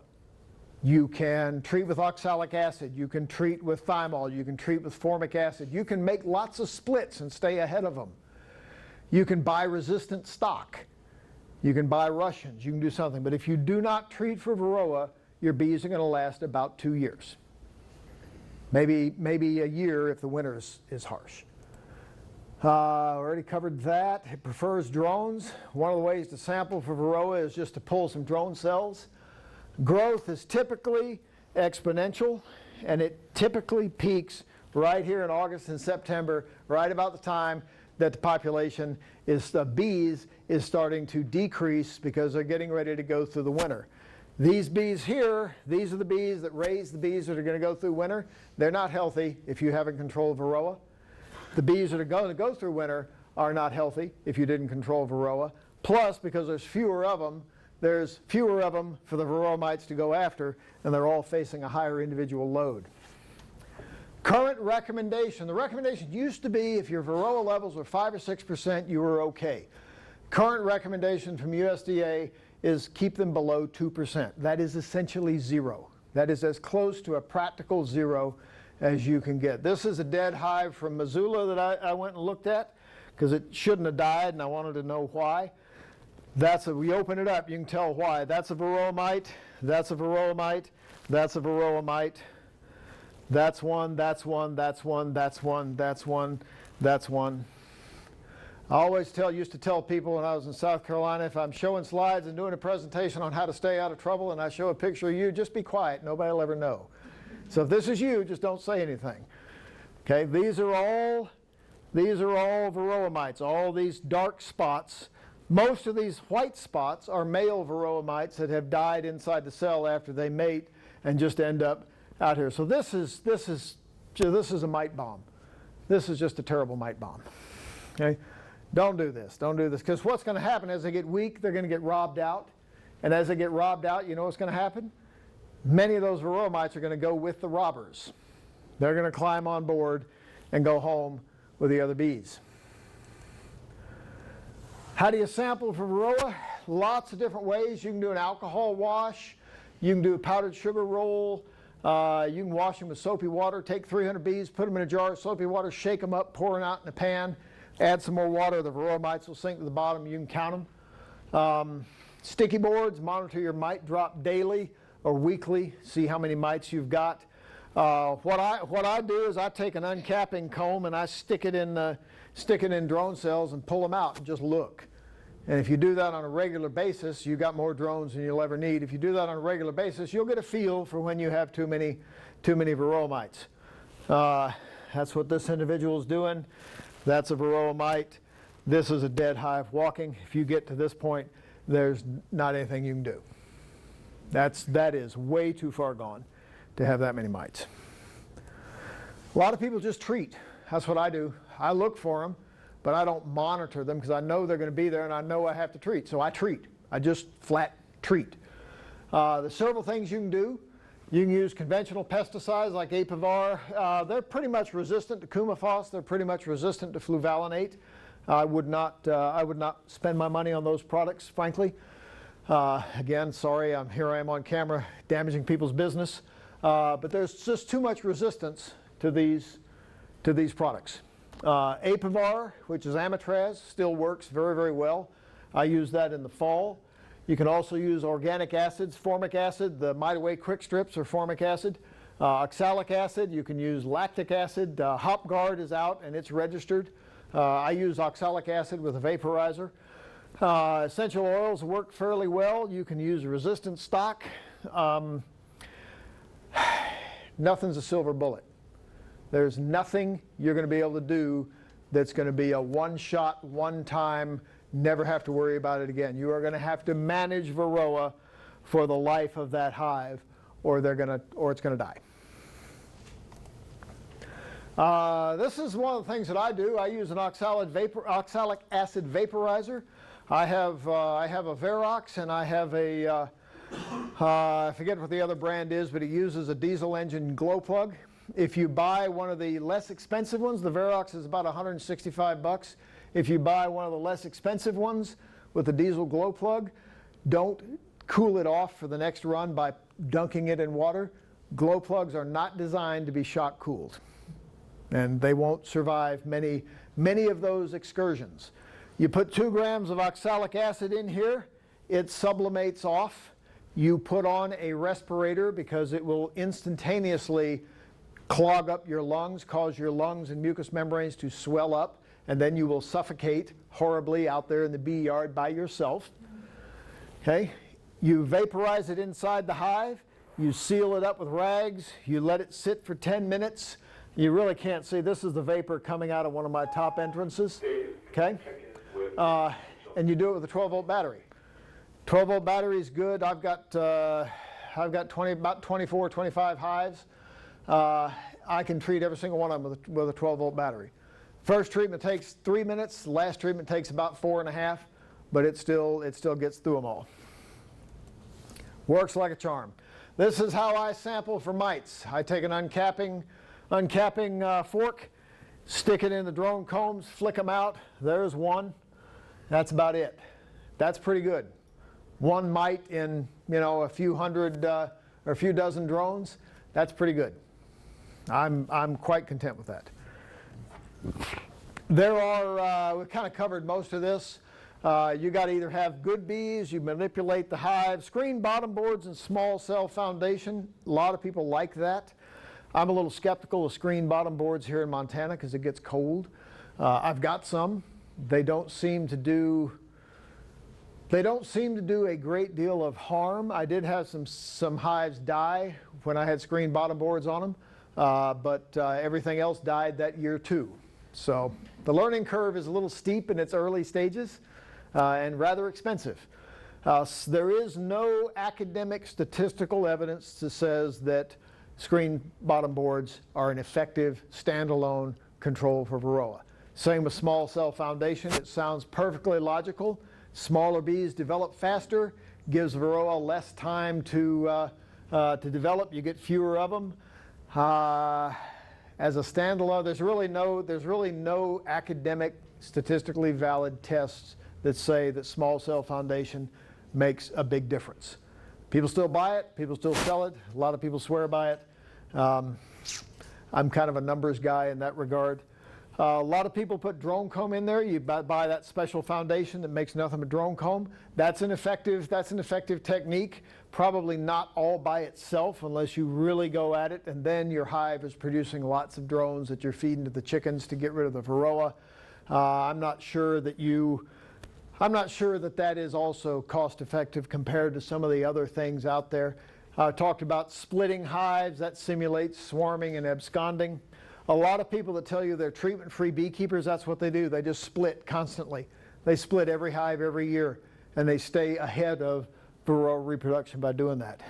You can treat with oxalic acid. You can treat with thymol. You can treat with formic acid. You can make lots of splits and stay ahead of them. You can buy resistant stock. You can buy Russians. You can do something. But if you do not treat for Varroa, your bees are going to last about 2 years. Maybe a year if the winter is harsh. Already covered that. It prefers drones. One of the ways to sample for Varroa is just to pull some drone cells. Growth is typically exponential, and it typically peaks right here in August and September, right about the time that the population the bees is starting to decrease because they're getting ready to go through the winter. These bees here, these are the bees that raise the bees that are going to go through winter. They're not healthy if you haven't controlled Varroa. The bees that are going to go through winter are not healthy if you didn't control Varroa. Plus, because there's fewer of them for the Varroa mites to go after, and they're all facing a higher individual load. Current recommendation. The recommendation used to be if your Varroa levels were 5 or 6%, you were okay. Current recommendation from USDA is keep them below 2%. That is essentially zero. That is as close to a practical zero as you can get. This is a dead hive from Missoula that I went and looked at because it shouldn't have died, and I wanted to know why. We open it up, you can tell why. That's a Varroa mite, that's a Varroa mite, that's a Varroa mite. That's one, that's one, that's one, that's one, that's one, that's one. I used to tell people when I was in South Carolina, if I'm showing slides and doing a presentation on how to stay out of trouble and I show a picture of you, just be quiet, nobody will ever know. So if this is you, just don't say anything. Okay, these are all Varroa mites, all these dark spots. Most of these white spots are male Varroa mites that have died inside the cell after they mate and just end up out here. So this is a mite bomb. This is just a terrible mite bomb. Okay? Don't do this. Don't do this. Because what's going to happen as they get weak, they're going to get robbed out. And as they get robbed out, you know what's going to happen? Many of those Varroa mites are going to go with the robbers. They're going to climb on board and go home with the other bees. How do you sample for Varroa? Lots of different ways. You can do an alcohol wash. You can do a powdered sugar roll. You can wash them with soapy water. Take 300 bees, put them in a jar of soapy water, shake them up, pour them out in a pan, add some more water. The Varroa mites will sink to the bottom. You can count them. Sticky boards, monitor your mite drop daily or weekly. See how many mites you've got. What I do is I take an uncapping comb and I stick it in drone cells and pull them out and just look. And if you do that on a regular basis, you got more drones than you'll ever need. If you do that on a regular basis, you'll get a feel for when you have too many Varroa mites. That's what this individual is doing. That's a Varroa mite. This is a dead hive walking. If you get to this point, there's not anything you can do. That is way too far gone to have that many mites. A lot of people just treat. That's what I do. I look for them, but I don't monitor them because I know they're going to be there and I know I have to treat. So I treat. I just flat treat. There's several things you can do. You can use conventional pesticides like Apivar. They're pretty much resistant to Coumaphos. They're pretty much resistant to fluvalinate. I would not spend my money on those products, frankly. Again, sorry, here I am on camera damaging people's business. But there's just too much resistance to these products. Apivar, which is Amitraz, still works very, very well. I use that in the fall. You can also use organic acids, formic acid. The Mitaway Quick Strips are formic acid. Oxalic acid, you can use lactic acid. HopGuard is out and it's registered. I use oxalic acid with a vaporizer. Essential oils work fairly well. You can use resistant stock. Nothing's a silver bullet. There's nothing you're going to be able to do that's going to be a one-shot, one-time, never have to worry about it again. You are going to have to manage Varroa for the life of that hive, or it's going to die. This is one of the things that I do. I use an oxalic acid vaporizer. I have a Verox, and I have a I forget what the other brand is, but it uses a diesel engine glow plug. If you buy one of the less expensive ones, the Verox is about 165 bucks. If you buy one of the less expensive ones with a diesel glow plug, don't cool it off for the next run by dunking it in water. Glow plugs are not designed to be shock cooled, and they won't survive many of those excursions. You put 2 grams of oxalic acid in here, it sublimates off. You put on a respirator because it will instantaneously clog up your lungs, cause your lungs and mucous membranes to swell up, and then you will suffocate horribly out there in the bee yard by yourself. Okay? You vaporize it inside the hive, you seal it up with rags, you let it sit for 10 minutes. You really can't see, this is the vapor coming out of one of my top entrances. Okay? And you do it with a 12-volt battery. 12-volt battery is good. I've got about 24, 25 hives. I can treat every single one of them with a 12-volt battery. First treatment takes 3 minutes. Last treatment takes about 4.5, but it still gets through them all. Works like a charm. This is how I sample for mites. I take an uncapping fork, stick it in the drone combs, flick them out. There's one. That's about it. That's pretty good. One mite in a few hundred or a few dozen drones. That's pretty good. I'm quite content with that. There are, we've kind of covered most of this. You got to either have good bees, you manipulate the hive, screen bottom boards and small cell foundation. A lot of people like that. I'm a little skeptical of screen bottom boards here in Montana because it gets cold. I've got some. They don't seem to do a great deal of harm. I did have some hives die when I had screen bottom boards on them, but everything else died that year too. So the learning curve is a little steep in its early stages and rather expensive. There is no academic statistical evidence that says that screen bottom boards are an effective standalone control for Varroa. Same with small cell foundation. It sounds perfectly logical. Smaller bees develop faster, gives Varroa less time to develop. You get fewer of them. As a standalone, there's really no academic, statistically valid tests that say that small cell foundation makes a big difference. People still buy it. People still sell it. A lot of people swear by it. I'm kind of a numbers guy in that regard. A lot of people put drone comb in there. You buy that special foundation that makes nothing but drone comb. That's an effective technique. Probably not all by itself unless you really go at it, and then your hive is producing lots of drones that you're feeding to the chickens to get rid of the Varroa. I'm not sure that that is also cost effective compared to some of the other things out there. I talked about splitting hives. That simulates swarming and absconding. A lot of people that tell you they're treatment-free beekeepers, that's what they do. They just split constantly. They split every hive every year, and they stay ahead of Varroa reproduction by doing that.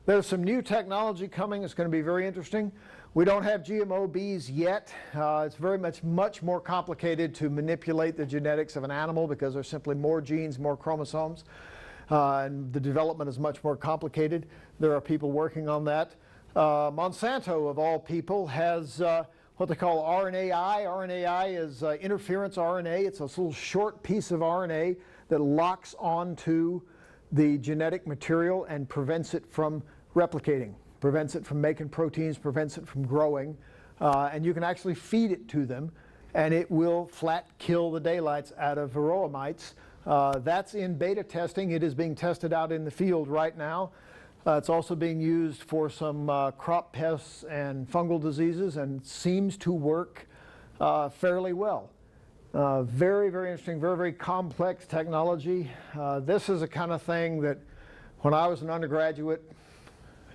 There's some new technology coming. It's going to be very interesting. We don't have GMO bees yet. It's much more complicated to manipulate the genetics of an animal because there's simply more genes, more chromosomes. and the development is much more complicated. There are people working on that. Monsanto, of all people, has what they call RNAi. RNAi is interference RNA. It's a little short piece of RNA that locks onto the genetic material and prevents it from replicating, prevents it from making proteins, prevents it from growing. And you can actually feed it to them, and it will flat kill the daylights out of varroa mites. That's in beta testing. It is being tested out in the field right now. It's also being used for some crop pests and fungal diseases, and seems to work fairly well. Very, very interesting, very, very complex technology. This is a kind of thing that when I was an undergraduate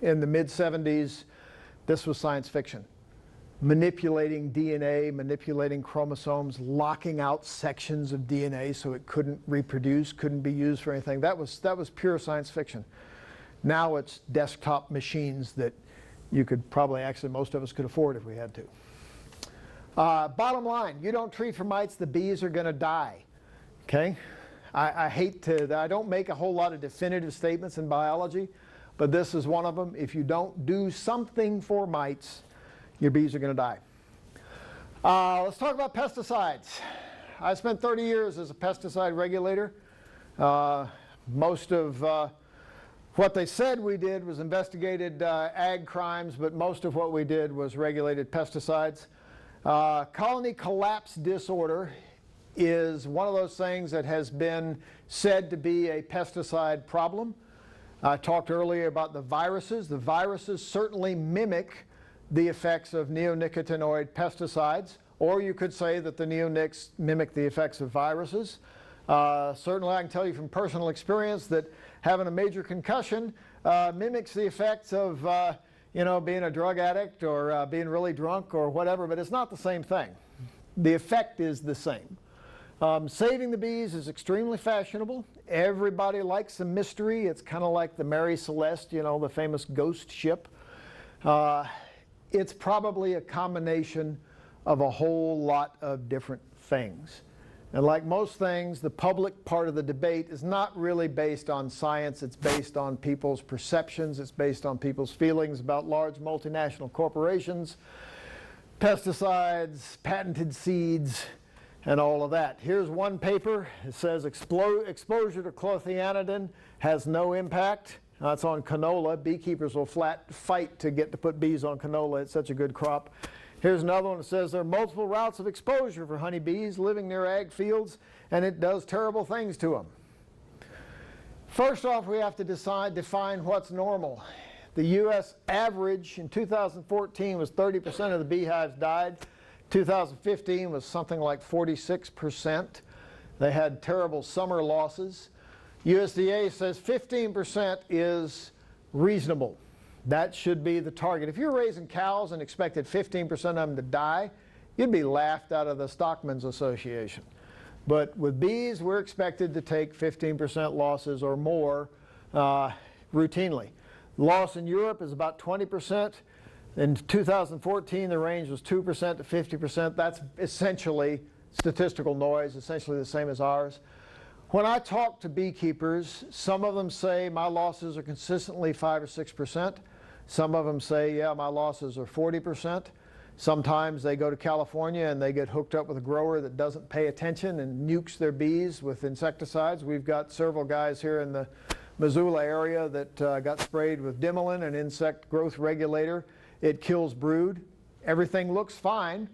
in the mid-70s, this was science fiction. Manipulating DNA, manipulating chromosomes, locking out sections of DNA so it couldn't reproduce, couldn't be used for anything. That was pure science fiction. Now it's desktop machines that you could probably, actually most of us could afford if we had to. Bottom line, you don't treat for mites, the bees are going to die. Okay? I don't make a whole lot of definitive statements in biology, but this is one of them. If you don't do something for mites, your bees are going to die. Let's talk about pesticides. I spent 30 years as a pesticide regulator. Most of what they said we did was investigated ag crimes, but most of what we did was regulated pesticides. Colony collapse disorder is one of those things that has been said to be a pesticide problem. I talked earlier about the viruses. The viruses certainly mimic the effects of neonicotinoid pesticides, or you could say that the neonics mimic the effects of viruses. Certainly I can tell you from personal experience that having a major concussion mimics the effects of being a drug addict or being really drunk or whatever, but it's not the same thing. The effect is the same. Saving the bees is extremely fashionable. Everybody likes a mystery. It's kind of like the Mary Celeste, the famous ghost ship. It's probably a combination of a whole lot of different things. And like most things, the public part of the debate is not really based on science. It's based on people's perceptions. It's based on people's feelings about large multinational corporations, pesticides, patented seeds, and all of that. Here's one paper. It says exposure to clothianidin has no impact. It's on canola. Beekeepers will fight to get to put bees on canola. It's such a good crop. Here's another one that says there are multiple routes of exposure for honeybees living near ag fields, and it does terrible things to them. First off, we have to define what's normal. The U.S. average in 2014 was 30% of the beehives died. 2015 was something like 46%. They had terrible summer losses. USDA says 15% is reasonable. That should be the target. If you're raising cows and expected 15% of them to die, you'd be laughed out of the Stockmen's Association. But with bees, we're expected to take 15% losses or more routinely. Loss in Europe is about 20%. In 2014, the range was 2% to 50%. That's essentially statistical noise, essentially the same as ours. When I talk to beekeepers, some of them say my losses are consistently 5 or 6%. Some of them say, yeah, my losses are 40%. Sometimes they go to California and they get hooked up with a grower that doesn't pay attention and nukes their bees with insecticides. We've got several guys here in the Missoula area that got sprayed with Dimilin, an insect growth regulator. It kills brood. Everything looks fine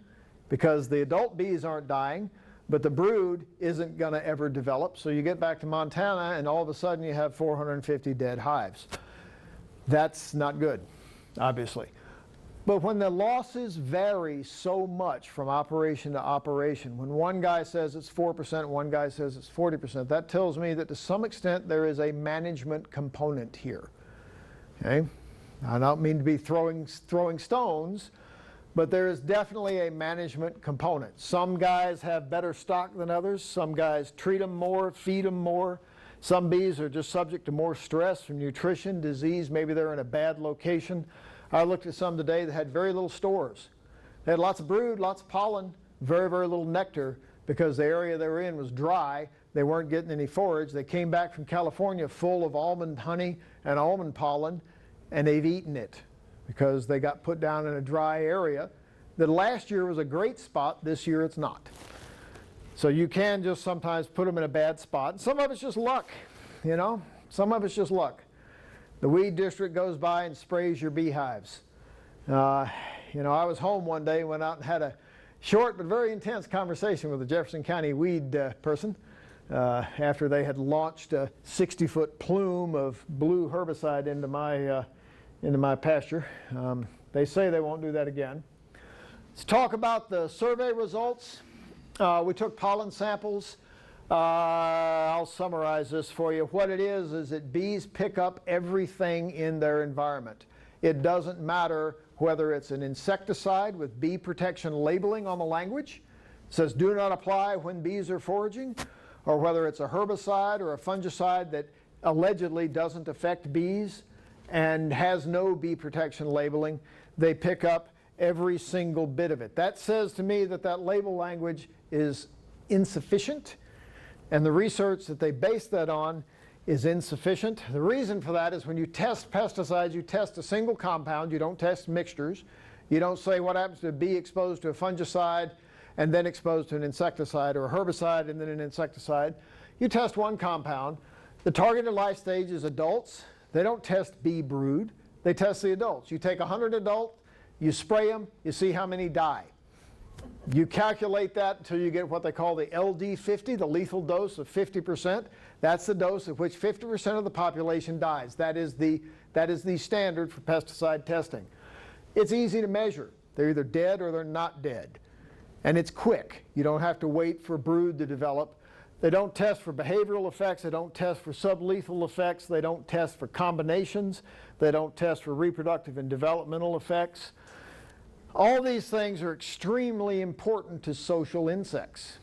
because the adult bees aren't dying, but the brood isn't going to ever develop. So you get back to Montana and all of a sudden you have 450 dead hives. That's not good, obviously. But when the losses vary so much from operation to operation, when one guy says it's 4%, one guy says it's 40%, that tells me that to some extent there is a management component here. Okay? I don't mean to be throwing stones, but there is definitely a management component. Some guys have better stock than others. Some guys treat them more, feed them more. Some bees are just subject to more stress from nutrition, disease. Maybe they're in a bad location. I looked at some today that had very little stores. They had lots of brood, lots of pollen, very, very little nectar because the area they were in was dry. They weren't getting any forage. They came back from California full of almond honey and almond pollen, and they've eaten it because they got put down in a dry area that last year was a great spot. This year it's not. So you can just sometimes put them in a bad spot. Some of it's just luck, you know. Some of it's just luck. The weed district goes by and sprays your beehives. You know, I was home one day, went out and had a short but very intense conversation with the Jefferson County weed person after they had launched a 60-foot plume of blue herbicide into my pasture. They say they won't do that again. Let's talk about the survey results. We took pollen samples. I'll summarize this for you. What it is that bees pick up everything in their environment. It doesn't matter whether it's an insecticide with bee protection labeling on the language, says do not apply when bees are foraging, or whether it's a herbicide or a fungicide that allegedly doesn't affect bees and has no bee protection labeling. They pick up every single bit of it. That says to me that that label language is insufficient, and the research that they base that on is insufficient. The reason for that is when you test pesticides, you test a single compound. You don't test mixtures. You don't say what happens to a bee exposed to a fungicide and then exposed to an insecticide, or a herbicide and then an insecticide. You test one compound. The targeted life stage is adults. They don't test bee brood. They test the adults. You take 100 adults, you spray them, you see how many die. You calculate that until you get what they call the LD50, the lethal dose of 50%. That's the dose at which 50% of the population dies. That is the standard for pesticide testing. It's easy to measure. They're either dead or they're not dead. And it's quick. You don't have to wait for brood to develop. They don't test for behavioral effects. They don't test for sublethal effects. They don't test for combinations. They don't test for reproductive and developmental effects. All these things are extremely important to social insects.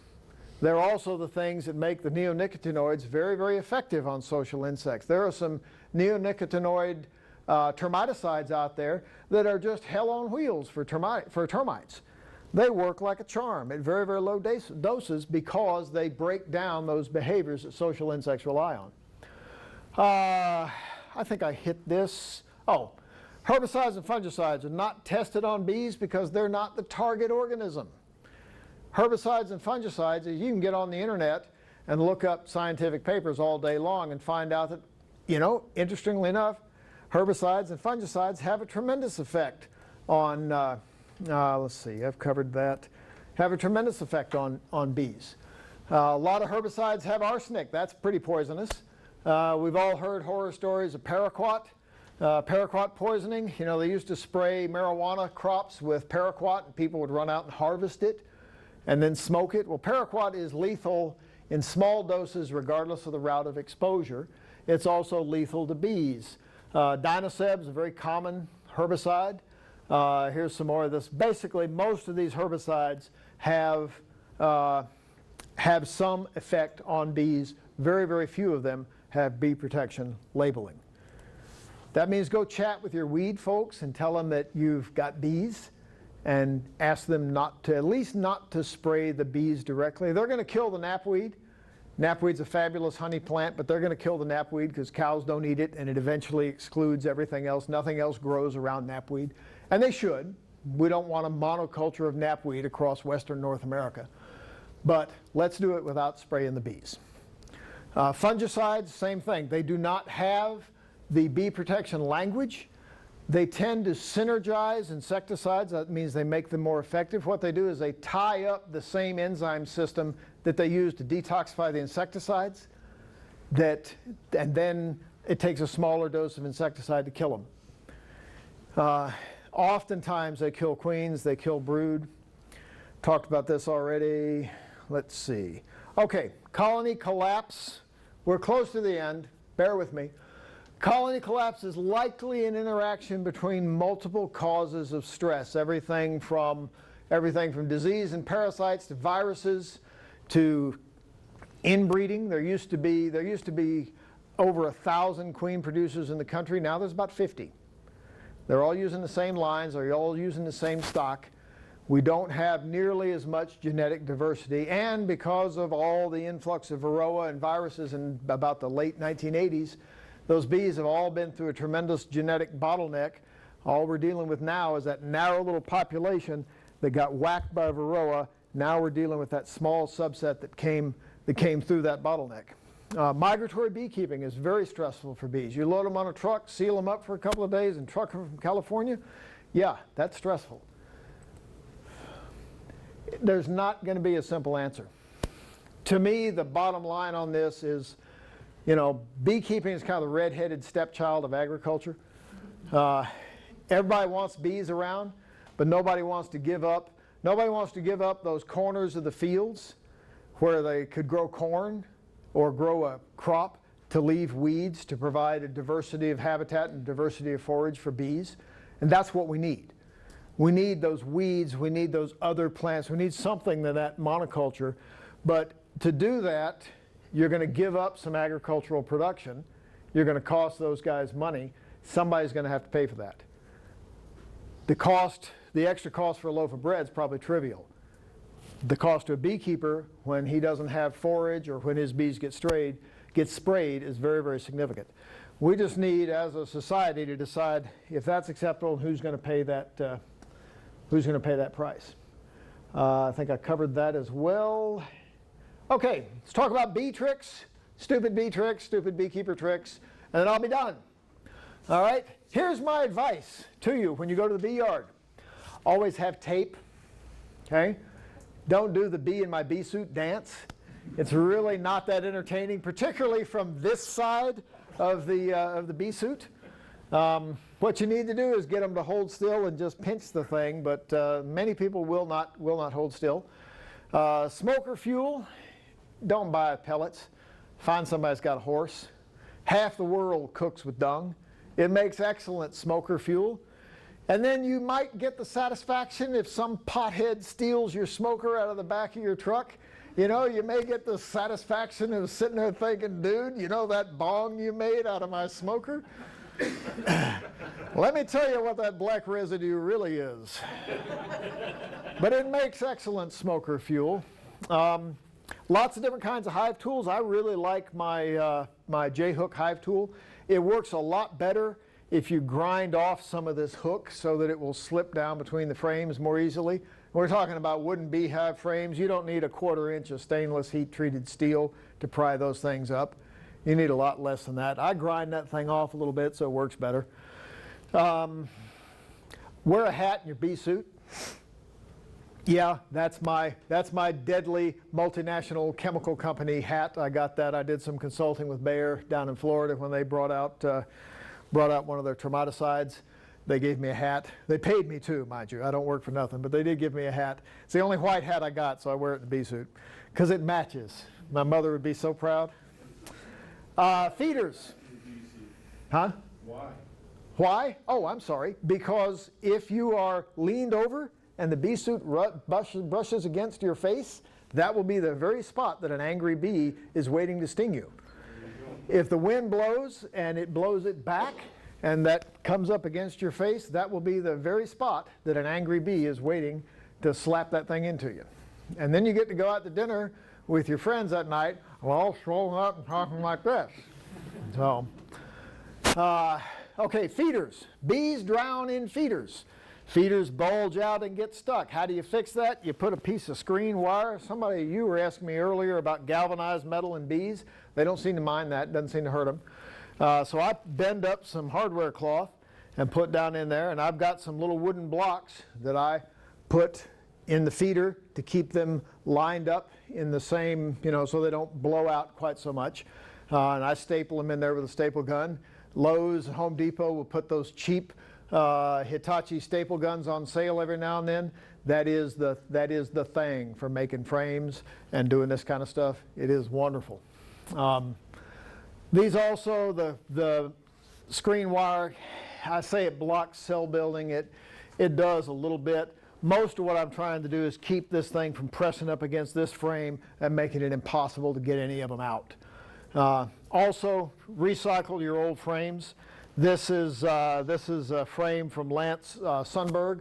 They're also the things that make the neonicotinoids very, very effective on social insects. There are some neonicotinoid termiticides out there that are just hell on wheels for termites. They work like a charm at very, very low doses because they break down those behaviors that social insects rely on. I think I hit this. Oh. Herbicides and fungicides are not tested on bees because they're not the target organism. Herbicides and fungicides, you can get on the internet and look up scientific papers all day long and find out that, you know, interestingly enough, herbicides and fungicides have a tremendous effect on, let's see, I've covered that, have a tremendous effect on bees. A lot of herbicides have arsenic. That's pretty poisonous. We've all heard horror stories of paraquat. Paraquat poisoning, you know, they used to spray marijuana crops with paraquat and people would run out and harvest it and then smoke it. Well, paraquat is lethal in small doses regardless of the route of exposure. It's also lethal to bees. Dinoseb is a very common herbicide. Here's some more of this. Basically, most of these herbicides have some effect on bees. Very, very few of them have bee protection labeling. That means go chat with your weed folks and tell them that you've got bees and ask them not to, at least not to spray the bees directly. They're going to kill the knapweed. Knapweed's a fabulous honey plant, but they're going to kill the knapweed because cows don't eat it and it eventually excludes everything else. Nothing else grows around knapweed. And they should. We don't want a monoculture of knapweed across western North America. But let's do it without spraying the bees. Fungicides, same thing. They do not have the bee protection language. They tend to synergize insecticides. That means they make them more effective. What they do is they tie up the same enzyme system that they use to detoxify the insecticides, and then it takes a smaller dose of insecticide to kill them. Oftentimes they kill queens, they kill brood. Talked about this already. Let's see. Okay, colony collapse. We're close to the end. Bear with me. Colony collapse is likely an interaction between multiple causes of stress, everything from disease and parasites to viruses to inbreeding. There used to be over 1,000 queen producers in the country. Now there's about 50. They're all using the same lines. They're all using the same stock. We don't have nearly as much genetic diversity, and because of all the influx of varroa and viruses in about the late 1980s, those bees have all been through a tremendous genetic bottleneck. All we're dealing with now is that narrow little population that got whacked by varroa. Now we're dealing with that small subset that came through that bottleneck. Migratory beekeeping is very stressful for bees. You load them on a truck, seal them up for a couple of days, and truck them from California. Yeah, that's stressful. There's not going to be a simple answer. To me, the bottom line on this is, beekeeping is kind of the red-headed stepchild of agriculture. Everybody wants bees around, but nobody wants to give up. Nobody wants to give up those corners of the fields where they could grow corn or grow a crop to leave weeds to provide a diversity of habitat and diversity of forage for bees. And that's what we need. We need those weeds, we need those other plants, we need something in that monoculture. But to do that, you're going to give up some agricultural production. You're going to cost those guys money. Somebody's going to have to pay for that. The extra cost for a loaf of bread is probably trivial. The cost to a beekeeper when he doesn't have forage or when his bees get sprayed is very, very significant. We just need, as a society, to decide if that's acceptable and who's going to pay that price. I think I covered that as well. Okay, let's talk about bee tricks, stupid beekeeper tricks, and then I'll be done. All right, here's my advice to you when you go to the bee yard. Always have tape, okay? Don't do the bee in my bee suit dance. It's really not that entertaining, particularly from this side of the bee suit. What you need to do is get them to hold still and just pinch the thing, but many people will not hold still. Smoker fuel, don't buy pellets. Find somebody that's got a horse. Half the world cooks with dung. It makes excellent smoker fuel. And then you might get the satisfaction if some pothead steals your smoker out of the back of your truck. You may get the satisfaction of sitting there thinking, dude, that bong you made out of my smoker? Let me tell you what that black residue really is. But it makes excellent smoker fuel. Lots of different kinds of hive tools. I really like my J-hook hive tool. It works a lot better if you grind off some of this hook so that it will slip down between the frames more easily. We're talking about wooden beehive frames. You don't need a 1/4 inch of stainless heat-treated steel to pry those things up. You need a lot less than that. I grind that thing off a little bit so it works better. Wear a hat in your bee suit. Yeah, that's my deadly multinational chemical company hat. I got that. I did some consulting with Bayer down in Florida when they brought out one of their trematicides. They gave me a hat. They paid me too, mind you. I don't work for nothing, but they did give me a hat. It's the only white hat I got, so I wear it in the bee suit because it matches. My mother would be so proud. Feeders. Huh? Why? Why? Oh, I'm sorry. Because if you are leaned over and the bee suit brushes against your face, that will be the very spot that an angry bee is waiting to sting you. If the wind blows and it blows it back and that comes up against your face, that will be the very spot that an angry bee is waiting to slap that thing into you. And then you get to go out to dinner with your friends that night, all swollen up and talking like this. So, okay, feeders. Bees drown in feeders. Feeders bulge out and get stuck. How do you fix that? You put a piece of screen wire. You were asking me earlier about galvanized metal in bees. They don't seem to mind that. It doesn't seem to hurt them. So I bend up some hardware cloth and put down in there, and I've got some little wooden blocks that I put in the feeder to keep them lined up in the same, so they don't blow out quite so much. And I staple them in there with a staple gun. Lowe's and Home Depot will put those cheap Hitachi staple guns on sale every now and then. That is the thing for making frames and doing this kind of stuff. It is wonderful. These also, the screen wire, I say it blocks cell building. It does a little bit. Most of what I'm trying to do is keep this thing from pressing up against this frame and making it impossible to get any of them out. Also, recycle your old frames. This is a frame from Lance Sundberg.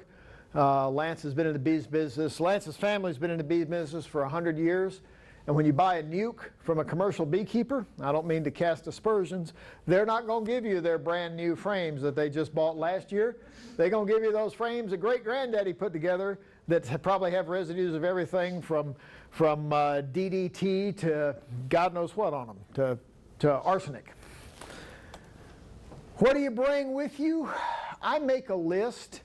Lance has been in the bees business. Lance's family's been in the bee business for 100 years. And when you buy a nuke from a commercial beekeeper, I don't mean to cast aspersions, they're not going to give you their brand new frames that they just bought last year. They're going to give you those frames that great-granddaddy put together that probably have residues of everything from DDT to God knows what on them, to arsenic. What do you bring with you? I make a list.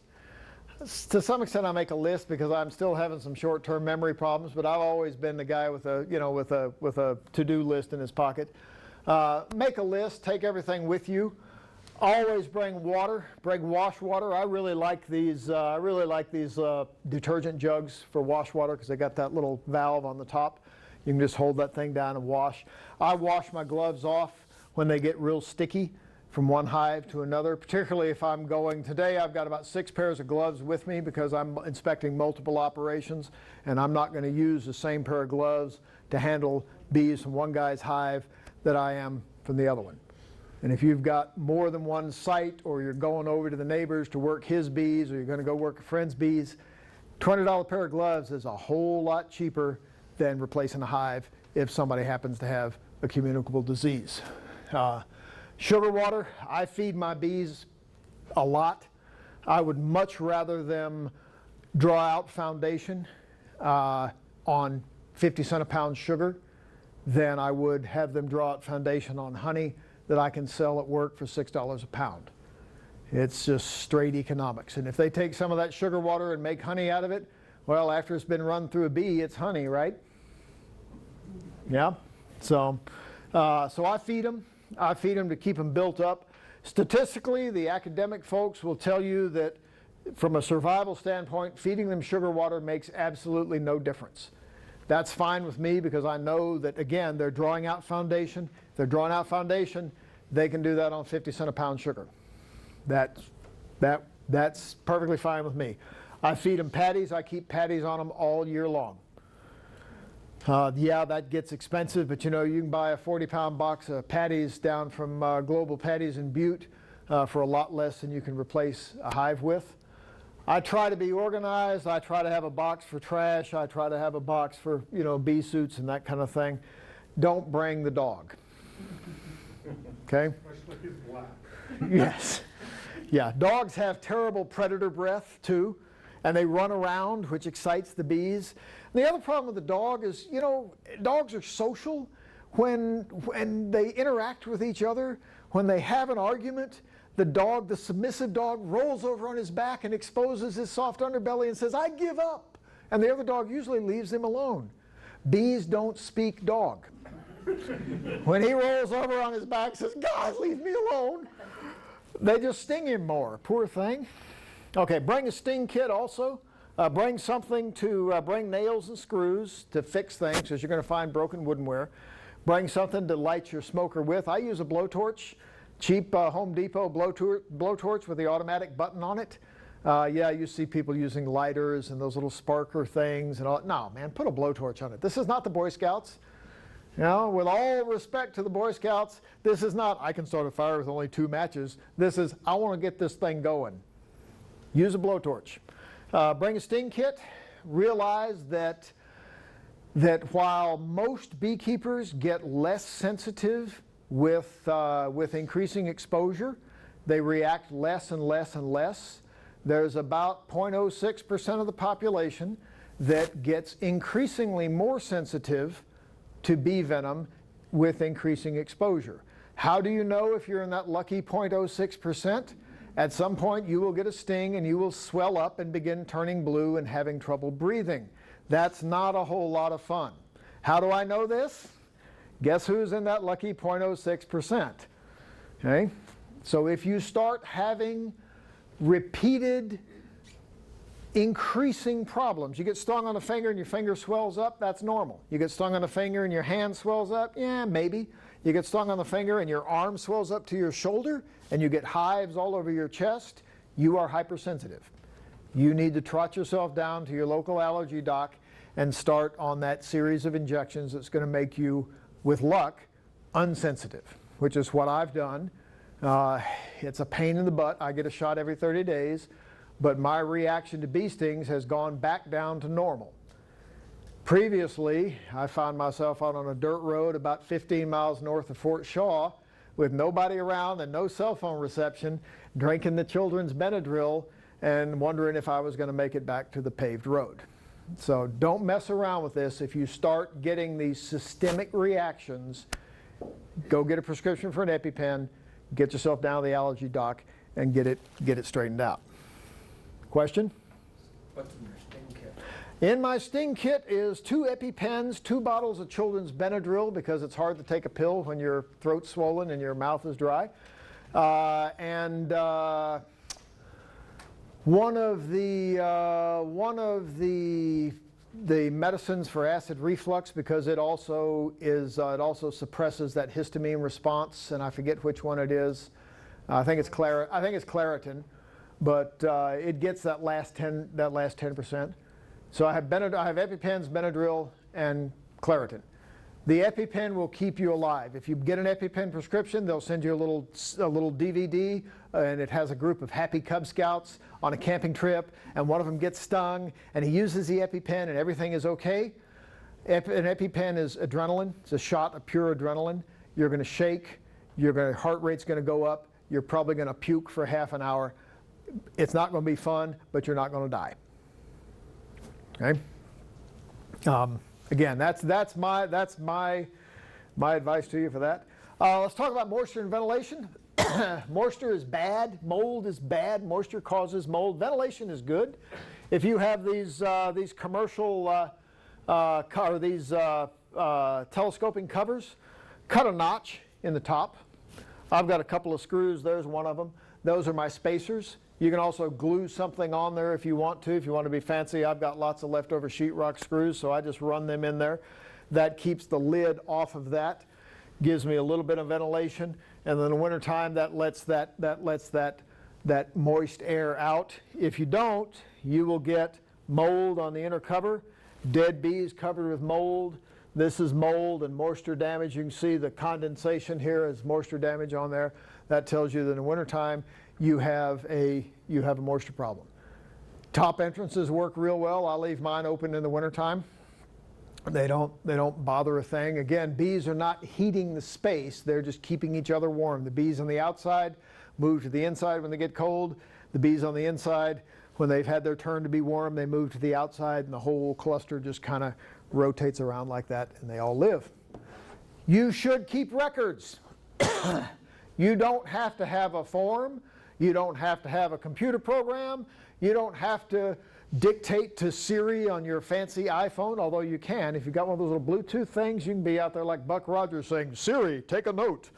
To some extent, I make a list because I'm still having some short-term memory problems. But I've always been the guy with a, with a to-do list in his pocket. Make a list. Take everything with you. Always bring water. Bring wash water. I really like these. Detergent jugs for wash water because they got that little valve on the top. You can just hold that thing down and wash. I wash my gloves off when they get real sticky from one hive to another, particularly if I'm going, today I've got about 6 pairs of gloves with me because I'm inspecting multiple operations, and I'm not going to use the same pair of gloves to handle bees from one guy's hive that I am from the other one. And if you've got more than one site, or you're going over to the neighbors to work his bees, or you're going to go work a friend's bees, $20 pair of gloves is a whole lot cheaper than replacing a hive if somebody happens to have a communicable disease. Sugar water, I feed my bees a lot. I would much rather them draw out foundation on 50 cents a pound sugar than I would have them draw out foundation on honey that I can sell at work for $6 a pound. It's just straight economics. And if they take some of that sugar water and make honey out of it, well, after it's been run through a bee, it's honey, right? Yeah? So I feed them. I feed them to keep them built up. Statistically, the academic folks will tell you that from a survival standpoint, feeding them sugar water makes absolutely no difference. That's fine with me because I know that, again, they're drawing out foundation. If they're drawing out foundation, they can do that on 50 cents a pound sugar. That's perfectly fine with me. I feed them patties. I keep patties on them all year long. Yeah, that gets expensive, but you can buy a 40-pound box of patties down from Global Patties in Butte for a lot less than you can replace a hive with. I try to be organized. I try to have a box for trash. I try to have a box for, bee suits and that kind of thing. Don't bring the dog. Okay? Especially black. Yes. Yeah, dogs have terrible predator breath too, and they run around, which excites the bees. And the other problem with the dog is, dogs are social. When they interact with each other, when they have an argument, the submissive dog, rolls over on his back and exposes his soft underbelly and says, "I give up." And the other dog usually leaves him alone. Bees don't speak dog. When he rolls over on his back and says, "God, leave me alone," they just sting him more. Poor thing. Okay, bring a sting kit also. Bring something to bring nails and screws to fix things, because you're going to find broken woodenware. Bring something to light your smoker with. I use a blowtorch, cheap Home Depot blowtorch with the automatic button on it. Yeah, you see people using lighters and those little sparkler things and all. No, man, put a blowtorch on it. This is not the Boy Scouts. With all respect to the Boy Scouts, this is not, I can start a fire with only 2 matches. This is, I want to get this thing going. Use a blowtorch. Bring a sting kit. Realize that while most beekeepers get less sensitive with increasing exposure, they react less and less and less. There's about 0.06% of the population that gets increasingly more sensitive to bee venom with increasing exposure. How do you know if you're in that lucky 0.06%? At some point you will get a sting and you will swell up and begin turning blue and having trouble breathing. That's not a whole lot of fun. How do I know this? Guess who's in that lucky 0.06%? Okay? So if you start having repeated increasing problems, you get stung on a finger and your finger swells up, that's normal. You get stung on a finger and your hand swells up, yeah, maybe. You get stung on the finger and your arm swells up to your shoulder and you get hives all over your chest, you are hypersensitive. You need to trot yourself down to your local allergy doc and start on that series of injections that's going to make you, with luck, unsensitive, which is what I've done. It's a pain in the butt. I get a shot every 30 days. but my reaction to bee stings has gone back down to normal. Previously, I found myself out on a dirt road about 15 miles north of Fort Shaw with nobody around and no cell phone reception, drinking the children's Benadryl and wondering if I was going to make it back to the paved road. So don't mess around with this. If you start getting these systemic reactions, go get a prescription for an EpiPen, get yourself down to the allergy doc, and get it straightened out. Question? What's in your sting kit? In my sting kit is 2 EpiPens, 2 bottles of children's Benadryl because it's hard to take a pill when your throat's swollen and your mouth is dry, and one of the medicines for acid reflux because it also suppresses that histamine response, and I forget which one it is. I think it's Claritin, but it gets that last 10%. So I have EpiPens, Benadryl, and Claritin. The EpiPen will keep you alive. If you get an EpiPen prescription, they'll send you a little DVD, and it has a group of happy Cub Scouts on a camping trip, and one of them gets stung, and he uses the EpiPen, and everything is okay. An EpiPen is adrenaline. It's a shot of pure adrenaline. You're going to shake. Your heart rate's going to go up. You're probably going to puke for half an hour. It's not going to be fun, but you're not going to die. Okay. Again, that's my advice to you for that. Let's talk about moisture and ventilation. Moisture is bad. Mold is bad. Moisture causes mold. Ventilation is good. If you have these commercial telescoping covers, cut a notch in the top. I've got a couple of screws. There's one of them. Those are my spacers. You can also glue something on there if you want to. If you want to be fancy, I've got lots of leftover sheetrock screws, so I just run them in there. That keeps the lid off of that, gives me a little bit of ventilation, and then in the wintertime that lets that moist air out. If you don't, you will get mold on the inner cover, dead bees covered with mold. This is mold and moisture damage. You can see the condensation here is moisture damage on there. That tells you that in the wintertime you have a moisture problem. Top entrances work real well. I leave mine open in the wintertime. They don't bother a thing. Again, bees are not heating the space. They're just keeping each other warm. The bees on the outside move to the inside when they get cold. The bees on the inside, when they've had their turn to be warm, they move to the outside, and the whole cluster just kind of rotates around like that, and they all live. You should keep records. You don't have to have a form. You don't have to have a computer program. You don't have to dictate to Siri on your fancy iPhone, although you can. If you've got one of those little Bluetooth things, you can be out there like Buck Rogers saying, "Siri, take a note."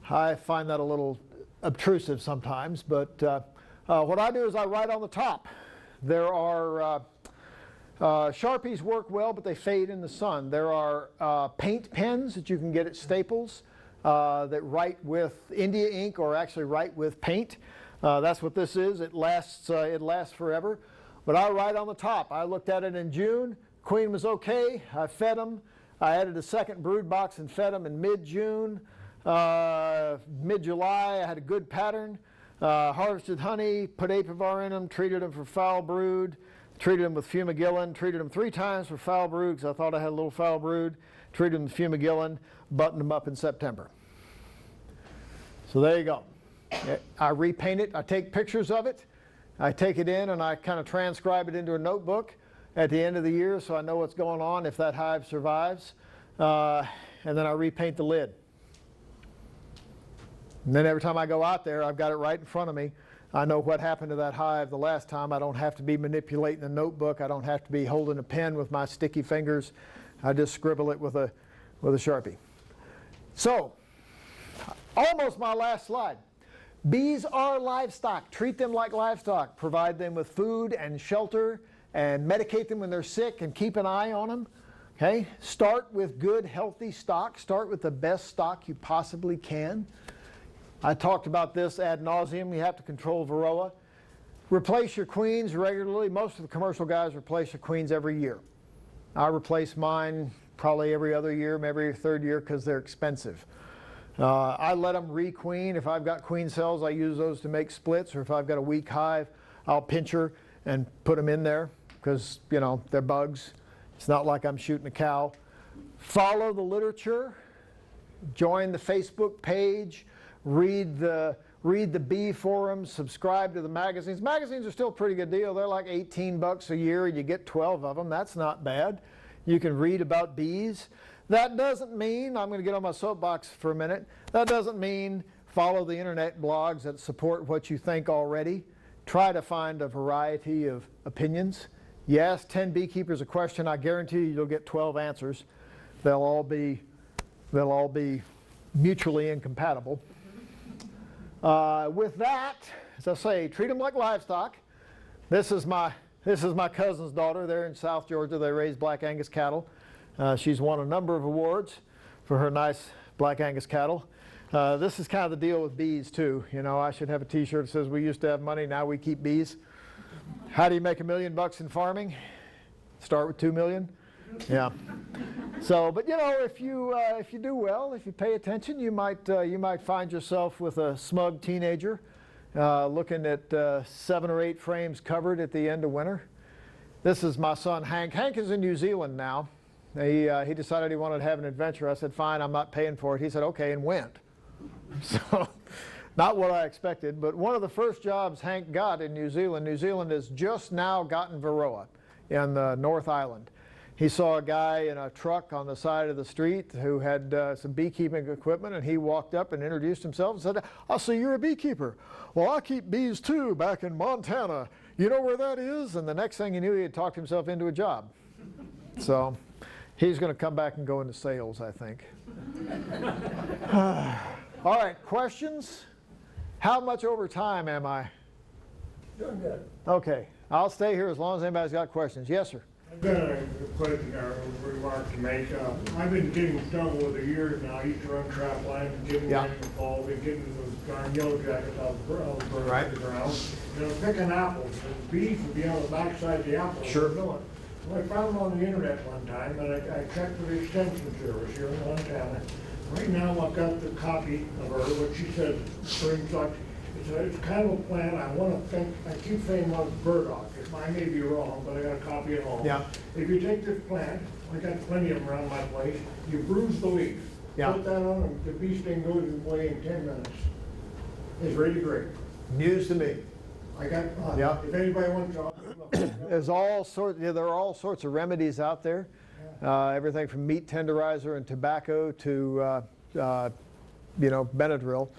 I find that a little obtrusive sometimes, but what I do is I write on the top. There are Sharpies work well, but they fade in the sun. There are paint pens that you can get at Staples that write with India ink or actually write with paint. That's what this is. It lasts forever. But I write on the top. I looked at it in June. Queen was okay. I fed them. I added a second brood box and fed them in mid-June. Mid-July, I had a good pattern. Harvested honey, put Apivar in them, treated them for foul brood, treated them with fumigillin, treated them 3 times for foul brood because I thought I had a little foul brood, treated them with fumigillin, buttoned them up in September. So there you go. I repaint it. I take pictures of it. I take it in and I kind of transcribe it into a notebook at the end of the year so I know what's going on if that hive survives. And then I repaint the lid. And then every time I go out there, I've got it right in front of me. I know what happened to that hive the last time. I don't have to be manipulating the notebook. I don't have to be holding a pen with my sticky fingers. I just scribble it with a Sharpie. So, almost my last slide. Bees are livestock. Treat them like livestock. Provide them with food and shelter and medicate them when they're sick and keep an eye on them. Okay? Start with good, healthy stock. Start with the best stock you possibly can. I talked about this ad nauseum. You have to control varroa. Replace your queens regularly. Most of the commercial guys replace their queens every year. I replace mine probably every other year, maybe every third year because they're expensive. I let them re-queen. If I've got queen cells, I use those to make splits, or if I've got a weak hive, I'll pincher and put them in there because, you know, they're bugs. It's not like I'm shooting a cow. Follow the literature, join the Facebook page, read the bee forums, subscribe to the magazines. Magazines are still a pretty good deal. They're like 18 bucks a year and you get 12 of them. That's not bad. You can read about bees. That doesn't mean, I'm going to get on my soapbox for a minute, that doesn't mean follow the internet blogs that support what you think already. Try to find a variety of opinions. You ask 10 beekeepers a question, I guarantee you you'll get 12 answers. They'll all be mutually incompatible. With that, as I say, treat them like livestock. This is my cousin's daughter. They're in South Georgia. They raise Black Angus cattle. She's won a number of awards for her nice Black Angus cattle. This is kind of the deal with bees too. You know, I should have a t-shirt that says we used to have money, now we keep bees. How do you make $1 million in farming? Start with 2 million. Yeah. So, but you know, if you do well, if you pay attention, you might find yourself with a smug teenager looking at 7 or 8 frames covered at the end of winter. This is my son Hank. Hank is in New Zealand now. He decided he wanted to have an adventure. I said, fine, I'm not paying for it. He said, okay, and went. So, not what I expected, but one of the first jobs Hank got in New Zealand has just now gotten Varroa in the North Island. He saw a guy in a truck on the side of the street who had some beekeeping equipment, and he walked up and introduced himself and said, "I see you're a beekeeper. Well, I keep bees too back in Montana. You know where that is?" And the next thing he knew, he had talked himself into a job. So he's going to come back and go into sales, I think. All right, questions? How much over time am I? Doing good. Okay, I'll stay here as long as anybody's got questions. Yes, sir. I've got a question or a remark to make. I've been getting stung with a year now. I used to run trap lines and getting Yeah. ready in the fall. Been getting those darn yellow jackets out of the Right. ground. You know, picking apples. And bees would be on the backside of the apples. Sure. Well, I found them on the internet one time, and I checked with the extension service here in Montana. Right now, I've got the copy of her, what she said, brings like, it's kind of a plant, I keep saying well, it's burdock. I may be wrong, but I got a copy at home. Yeah. If you take this plant, I got plenty of them around my place, you bruise the leaf. Yeah. Put that on, and the bee sting goes away in 10 minutes. It's ready to grate. News to me. I got, Yeah. if anybody wants to. There are all sorts of remedies out there. Everything from meat tenderizer and tobacco to, Benadryl.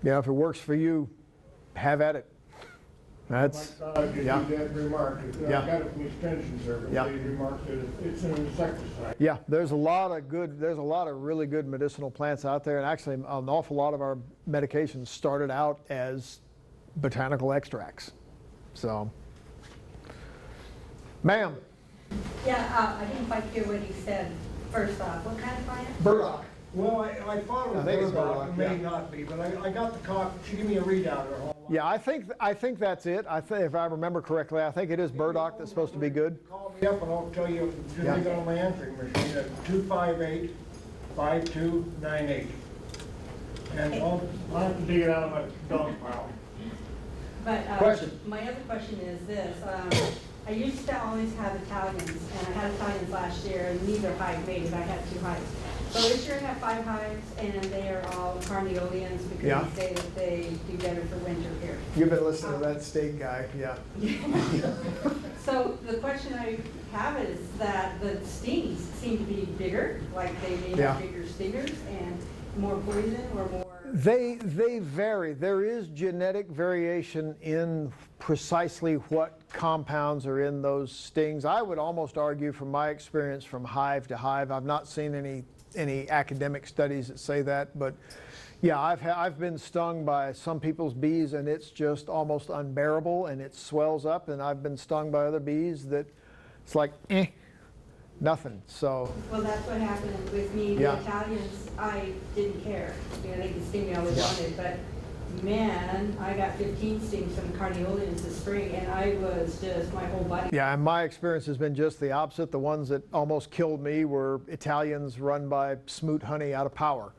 If it works for you, have at it. That's, Just yeah. that remark, I Yeah. got it from the extension service, Yeah. they remarked that it's an insecticide. yeah, there's a lot of really good medicinal plants out there, and actually an awful lot of our medications started out as botanical extracts. So, ma'am. Yeah, I didn't quite hear what he said first off. What kind of plant? Burdock. Well, I thought it was I think it's burdock, burdock, it may yeah. not be, but I got the copy, she gave me a readout of her home. Yeah, I think that's it. If I remember correctly, I think it is burdock that's supposed to be good. Call me up and I'll tell you, just Yeah. leave it on my answering machine at 258-5298. And I'll have to dig it out of my dog pile. But Question. my other question is this. I used to always have Italians, and I had Italians last year, and these are hive mated. I had 2 hives. So this year I have 5 hives, and they are all carnioleans because Yeah. they say that they do better for winter here. You've been listening to that state guy, yeah. So the question I have is that the stings seem to be bigger, like they may Yeah. have bigger stingers and more poison or more. They vary. There is genetic variation in precisely what compounds are in those stings. I would almost argue from my experience from hive to hive, I've not seen any academic studies that say that, but yeah, I've been stung by some people's bees and it's just almost unbearable and it swells up, and I've been stung by other bees that it's like, nothing. So, Well, that's what happened with me. The Yeah. Italians, I didn't care. You know, they could sting me all they wanted, but man, I got 15 stings from carnioleans this spring, and I was just, my whole body. yeah, and my experience has been just the opposite. The ones that almost killed me were Italians run by smoot honey out of power.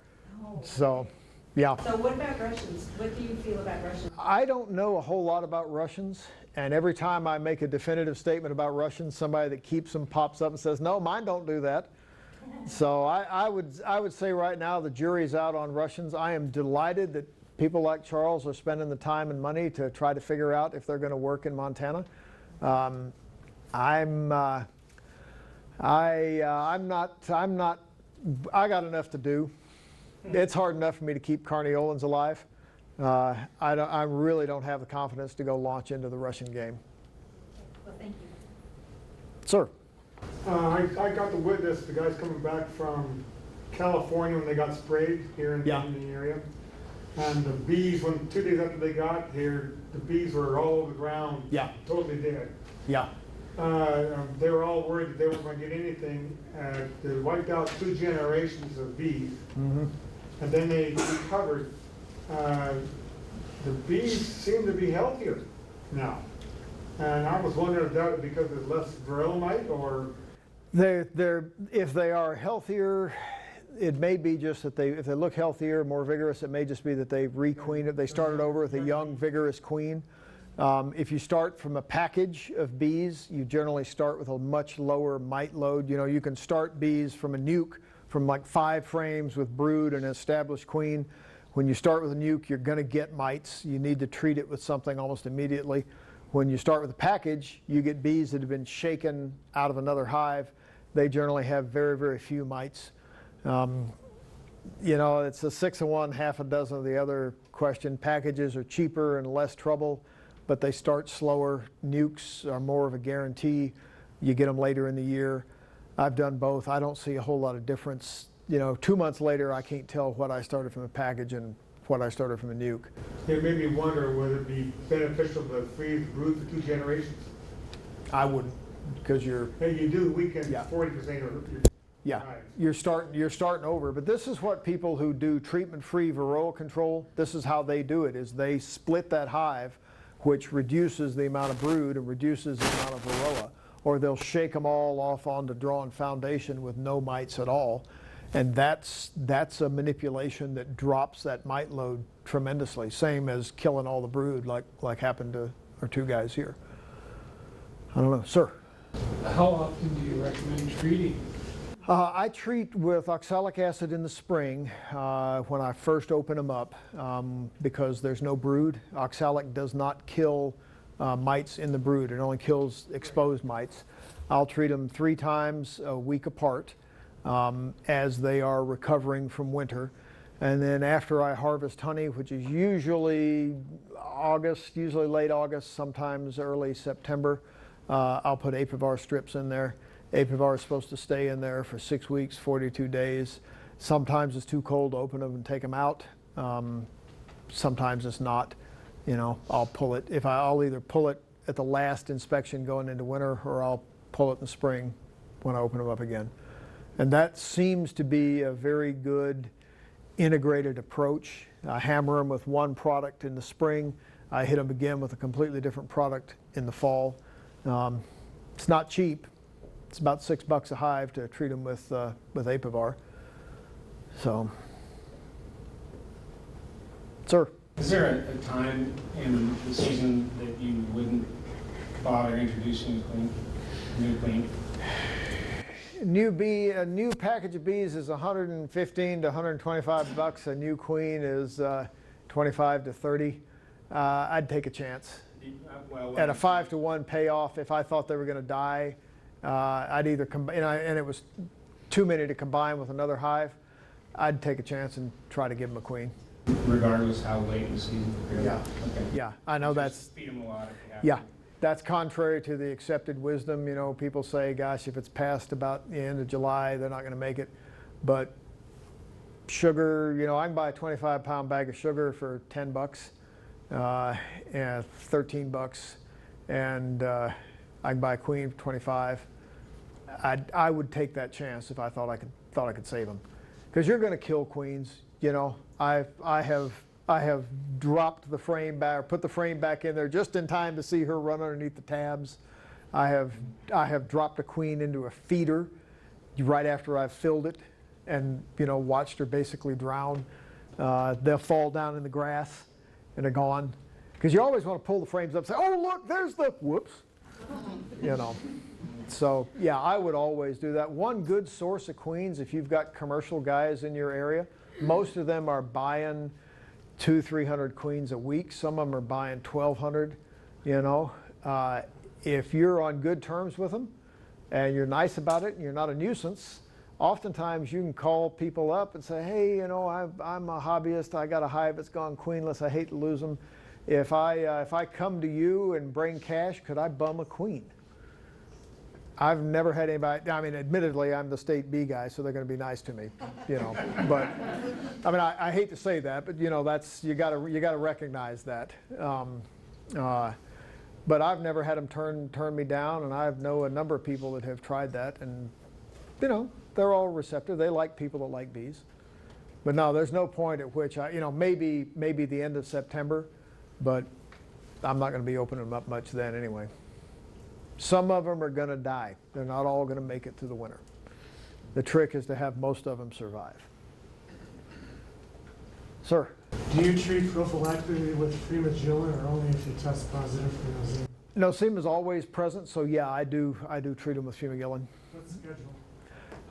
Oh. So, Yeah. So what about Russians? What do you feel about Russians? I don't know a whole lot about Russians, and every time I make a definitive statement about Russians, somebody that keeps them pops up and says, no, mine don't do that. So I would say right now the jury's out on Russians. I am delighted that people like Charles are spending the time and money to try to figure out if they're going to work in Montana. I'm not, I got enough to do. It's hard enough for me to keep Carniolans alive. I really don't have the confidence to go launch into the Russian game. Well, thank you. Sir. I got to witness the guys coming back from California when they got sprayed here in the area. And the bees, 2 days after they got here, the bees were all over the ground, totally dead. Yeah. They were all worried that they weren't going to get anything. They wiped out 2 generations of bees. Mm-hmm. And then they recovered. The bees seem to be healthier now. And I was wondering if that was because there's less varroa mite, or? If they are healthier, it may be just that if they look healthier, more vigorous, it may just be that they requeened it. They started over with a young, vigorous queen. If you start from a package of bees, you generally start with a much lower mite load. You know, you can start bees from a nuke, from like 5 frames with brood and an established queen. When you start with a nuke, you're going to get mites. You need to treat it with something almost immediately. When you start with a package, you get bees that have been shaken out of another hive. They generally have very, very few mites. You know, it's a 6 of one, half a dozen of the other question. Packages are cheaper and less trouble, but they start slower. Nukes are more of a guarantee. You get them later in the year. I've done both. I don't see a whole lot of difference. You know, 2 months later, I can't tell what I started from a package and what I started from a nuke. It made me wonder whether it'd be beneficial to freeze brood for 2 generations. I wouldn't, because you're... Hey, you do weaken 40% of your Yeah, hives. you're starting over. But this is what people who do treatment-free varroa control, this is how they do it, is they split that hive, which reduces the amount of brood and reduces the amount of varroa. Or they'll shake them all off onto drawn foundation with no mites at all. And that's a manipulation that drops that mite load tremendously. Same as killing all the brood like happened to our 2 guys here. I don't know, sir. How often do you recommend treating? I treat with oxalic acid in the spring when I first open them up because there's no brood. Oxalic does not kill mites in the brood. It only kills exposed mites. I'll treat them 3 times a week apart as they are recovering from winter. And then after I harvest honey, which is usually August, usually late August, sometimes early September, I'll put Apivar strips in there. Apivar is supposed to stay in there for 6 weeks, 42 days. Sometimes it's too cold to open them and take them out. Sometimes it's not. You know, I'll pull it. I'll either pull it at the last inspection going into winter, or I'll pull it in the spring when I open them up again. And that seems to be a very good integrated approach. I hammer them with one product in the spring. I hit them again with a completely different product in the fall. It's not cheap. It's about $6 a hive to treat them with Apivar. So, sir. Is there a time in the season that you wouldn't bother introducing a new queen? A new package of bees is $115 to $125. A new queen is 25 to 30. I'd take a chance. At a 5-to-1 payoff, if I thought they were going to die, I'd either and it was too many to combine with another hive, I'd take a chance and try to give them a queen. Regardless how late in the season? Yeah. Okay. Yeah, I know Just feed them a lot if you have Yeah, to. that's contrary to the accepted wisdom. You know, people say, gosh, if it's past about the end of July, they're not going to make it. But sugar, you know, I can buy a 25-pound bag of sugar for $10 and $13, and I can buy a queen for 25. I would take that chance if I thought I could save them, because you're going to kill queens. You know, I have dropped the frame back, or put the frame back in there just in time to see her run underneath the tabs. I have dropped a queen into a feeder right after I've filled it, and you know, watched her basically drown. They'll fall down in the grass and they're gone. Because you always want to pull the frames up and say, oh, look, there's the, whoops. You know. So, yeah, I would always do that. One good source of queens, if you've got commercial guys in your area, most of them are buying 200-300 queens a week. Some of them are buying 1,200, you know. If you're on good terms with them and you're nice about it and you're not a nuisance, oftentimes you can call people up and say, hey, you know, I'm a hobbyist. I got a hive that's gone queenless. I hate to lose them. If I come to you and bring cash, could I bum a queen? I've never had anybody, I mean, admittedly, I'm the state bee guy, so they're going to be nice to me, you know. But, I mean, I hate to say that, but, you know, that's, you gotta recognize that. But I've never had them turn me down, and I know a number of people that have tried that, and, you know, they're all receptive. They like people that like bees. But no, there's no point at which you know, maybe the end of September, but I'm not going to be opening them up much then anyway. Some of them are going to die. They're not all going to make it to the winter. The trick is to have most of them survive. Sir? Do you treat prophylactically with fumigillin or only if you test positive for nosema? Nosema is always present, so yeah, I do treat them with fumigillin. What's the schedule?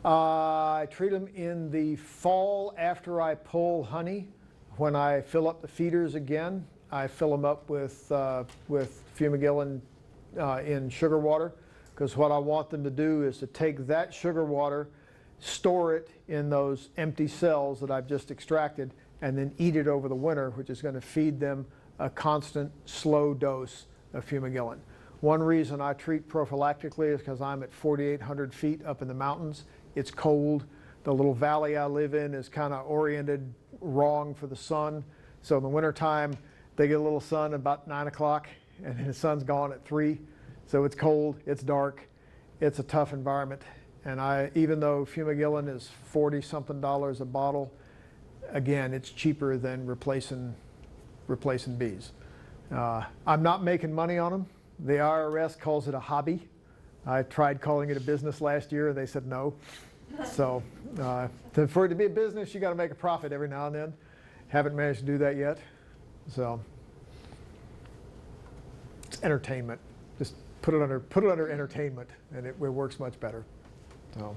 I treat them in the fall after I pull honey. When I fill up the feeders again, I fill them up with fumigillin in sugar water, because what I want them to do is to take that sugar water, store it in those empty cells that I've just extracted, and then eat it over the winter, which is going to feed them a constant, slow dose of fumigillin. One reason I treat prophylactically is because I'm at 4,800 feet up in the mountains. It's cold. The little valley I live in is kind of oriented wrong for the sun. So in the wintertime, they get a little sun about 9 o'clock, and the sun's gone at 3. So it's cold, it's dark, it's a tough environment. And even though fumigillin is $40-something a bottle, again, it's cheaper than replacing bees. I'm not making money on them. The IRS calls it a hobby. I tried calling it a business last year, and they said no. So for it to be a business, you got to make a profit every now and then. Haven't managed to do that yet. So it's entertainment. Just put it under entertainment, and it works much better. So,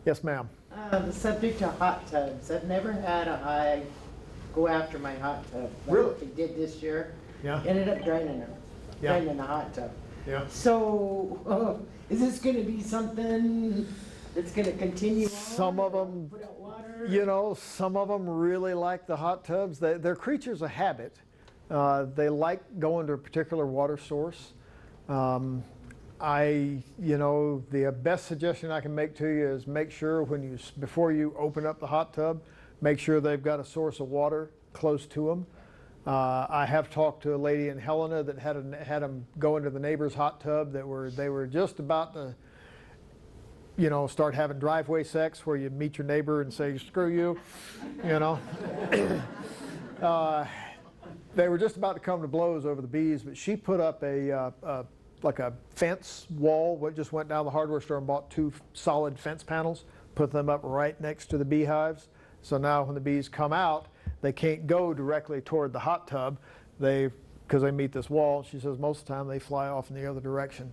yes, ma'am. The subject of hot tubs. I've never had a hive go after my hot tub. Really? Like they did this year. Yeah. Ended up draining them. Yeah. Draining the hot tub. Yeah. So, is this going to be something that's going to continue on? Some of them, Put out water? you know, some of them really like the hot tubs. They're creatures of habit. They like going to a particular water source. You know, the best suggestion I can make to you is make sure before you open up the hot tub, make sure they've got a source of water close to them. I have talked to a lady in Helena that had them go into the neighbor's hot tub they were just about to, you know, start having driveway sex where you meet your neighbor and say, screw you, you know. They were just about to come to blows over the bees, but she put up like a fence wall, just went down to the hardware store and bought 2 solid fence panels, put them up right next to the beehives. So now when the bees come out, they can't go directly toward the hot tub because they meet this wall. She says most of the time they fly off in the other direction,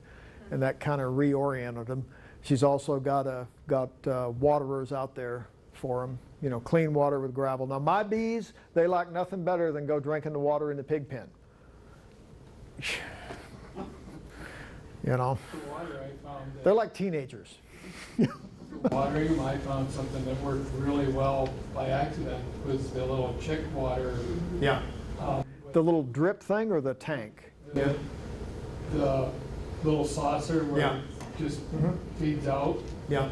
and that kind of reoriented them. She's also got waterers out there for them, you know, clean water with gravel. Now my bees, they like nothing better than go drinking the water in the pig pen. You know, The water I found that- they're like teenagers. watering, I found something that worked really well by accident was the little chick water. Yeah. With The little drip thing or the tank? the little saucer where Yeah. it just feeds out. Yeah.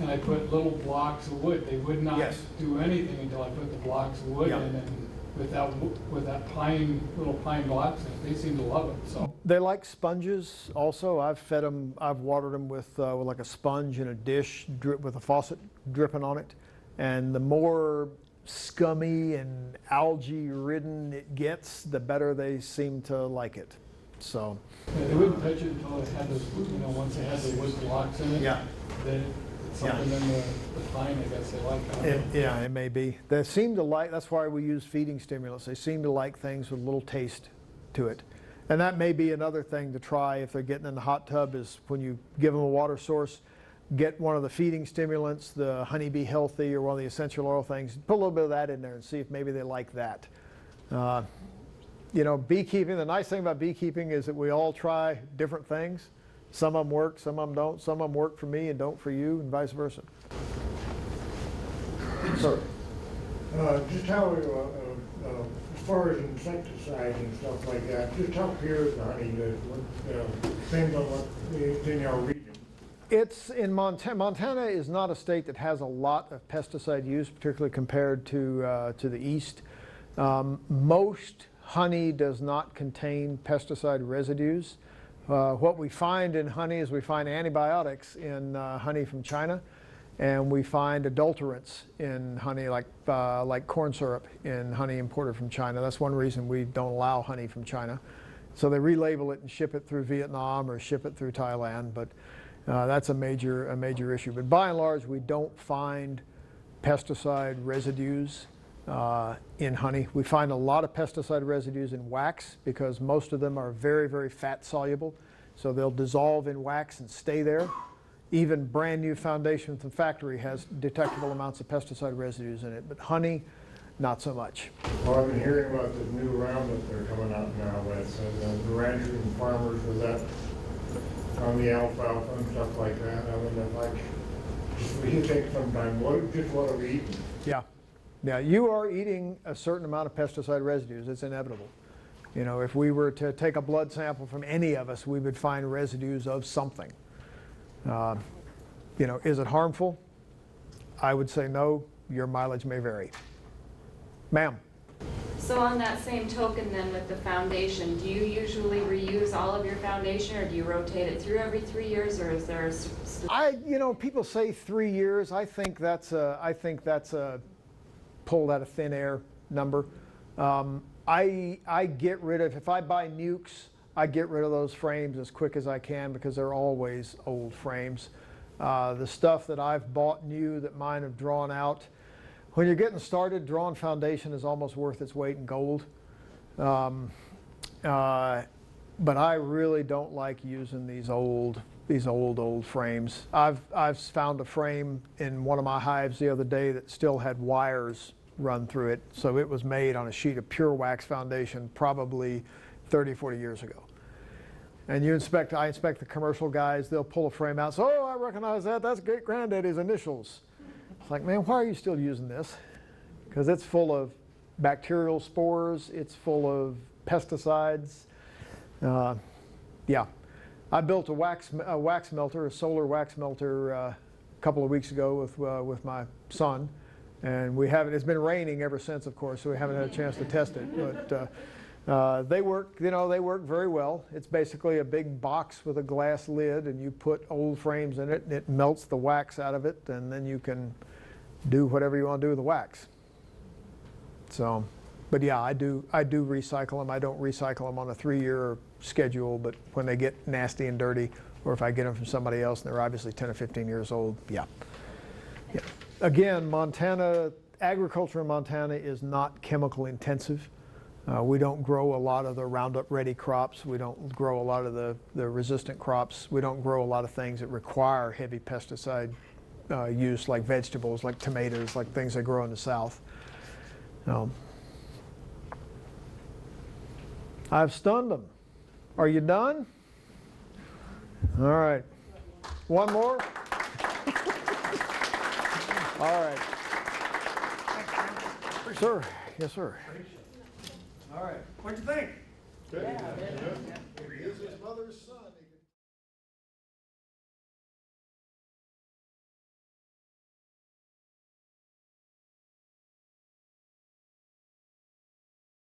And I put little blocks of wood. They would not Yes. do anything until I put the blocks of wood Yeah. in, and with that little pine blocks, in it, they seem to love it. So They like sponges also. I've fed them, I've watered them with like a sponge in a dish with a faucet dripping on it. And the more scummy and algae ridden it gets, the better they seem to like it. So, they wouldn't touch it until it had those, once it had the wood blocks in it. Yeah. Then It's something in the pine, I guess they like. I don't know. Yeah, it may be. They seem to like, that's why we use feeding stimulants. They seem to like things with a little taste to it. And that may be another thing to try if they're getting in the hot tub, is when you give them a water source, get one of the feeding stimulants, the Honey Bee Healthy or one of the essential oil things, put a little bit of that in there and see if maybe they like that. You know, beekeeping, the nice thing about beekeeping is that we all try different things. Some of them work, some of them don't. Some of them work for me and don't for you, and vice versa. Sir? Just how, as far as insecticides and stuff like that, just how pure is the honey? Depends on what's in your region. It's in Montana. Montana is not a state that has a lot of pesticide use, particularly compared to the east. Most honey does not contain pesticide residues. What we find in honey is we find antibiotics in honey from China, and we find adulterants in honey, like corn syrup in honey imported from China. That's one reason we don't allow honey from China. So they relabel it and ship it through Vietnam or ship it through Thailand, but that's a major issue. But by and large, we don't find pesticide residues in honey. We find a lot of pesticide residues in wax because most of them are very, very fat soluble. So they'll dissolve in wax and stay there. Even brand new foundation from the factory has detectable amounts of pesticide residues in it, but honey, not so much. Well, I've been hearing about this new Roundup they're coming out now with, the ranchers and farmers with that on the alfalfa and stuff like that. I mean, if we take some time, what are we eating? Yeah. Yeah, you are eating a certain amount of pesticide residues. It's inevitable. You know, if we were to take a blood sample from any of us, we would find residues of something. You know, is it harmful? I would say no. Your mileage may vary. Ma'am? So on that same token then with the foundation, do you usually reuse all of your foundation, or do you rotate it through every 3 years, or is there a You know, people say 3 years. I think that's a pulled out of thin air number. I get rid of, if I buy nukes, I get rid of those frames as quick as I can because they're always old frames. The stuff that I've bought new that mine have drawn out, when you're getting started, drawn foundation is almost worth its weight in gold. But I really don't like using these old frames. I've found a frame in one of my hives the other day that still had wires run through it. So it was made on a sheet of pure wax foundation probably 30, 40 years ago. And I inspect the commercial guys, they'll pull a frame out, so, oh, I recognize that, that's great granddaddy's initials. It's like, man, why are you still using this? Because it's full of bacterial spores, it's full of pesticides. Yeah, I built a wax melter, a solar wax melter a couple of weeks ago with my son. And it's been raining ever since, of course, so we haven't had a chance to test it. But they work very well. It's basically a big box with a glass lid, and you put old frames in it, and it melts the wax out of it, and then you can do whatever you want to do with the wax. So, but yeah, I do recycle them. I don't recycle them on a 3-year schedule, but when they get nasty and dirty, or if I get them from somebody else and they're obviously 10 or 15 years old, yeah. Again, agriculture in Montana is not chemical intensive. We don't grow a lot of the Roundup Ready crops. We don't grow a lot of the resistant crops. We don't grow a lot of things that require heavy pesticide use, like vegetables, like tomatoes, like things that grow in the South. I've stunned them. Are you done? All right. One more? All right. Sir. Yes, sir. All right. What'd you think? He is his mother's son.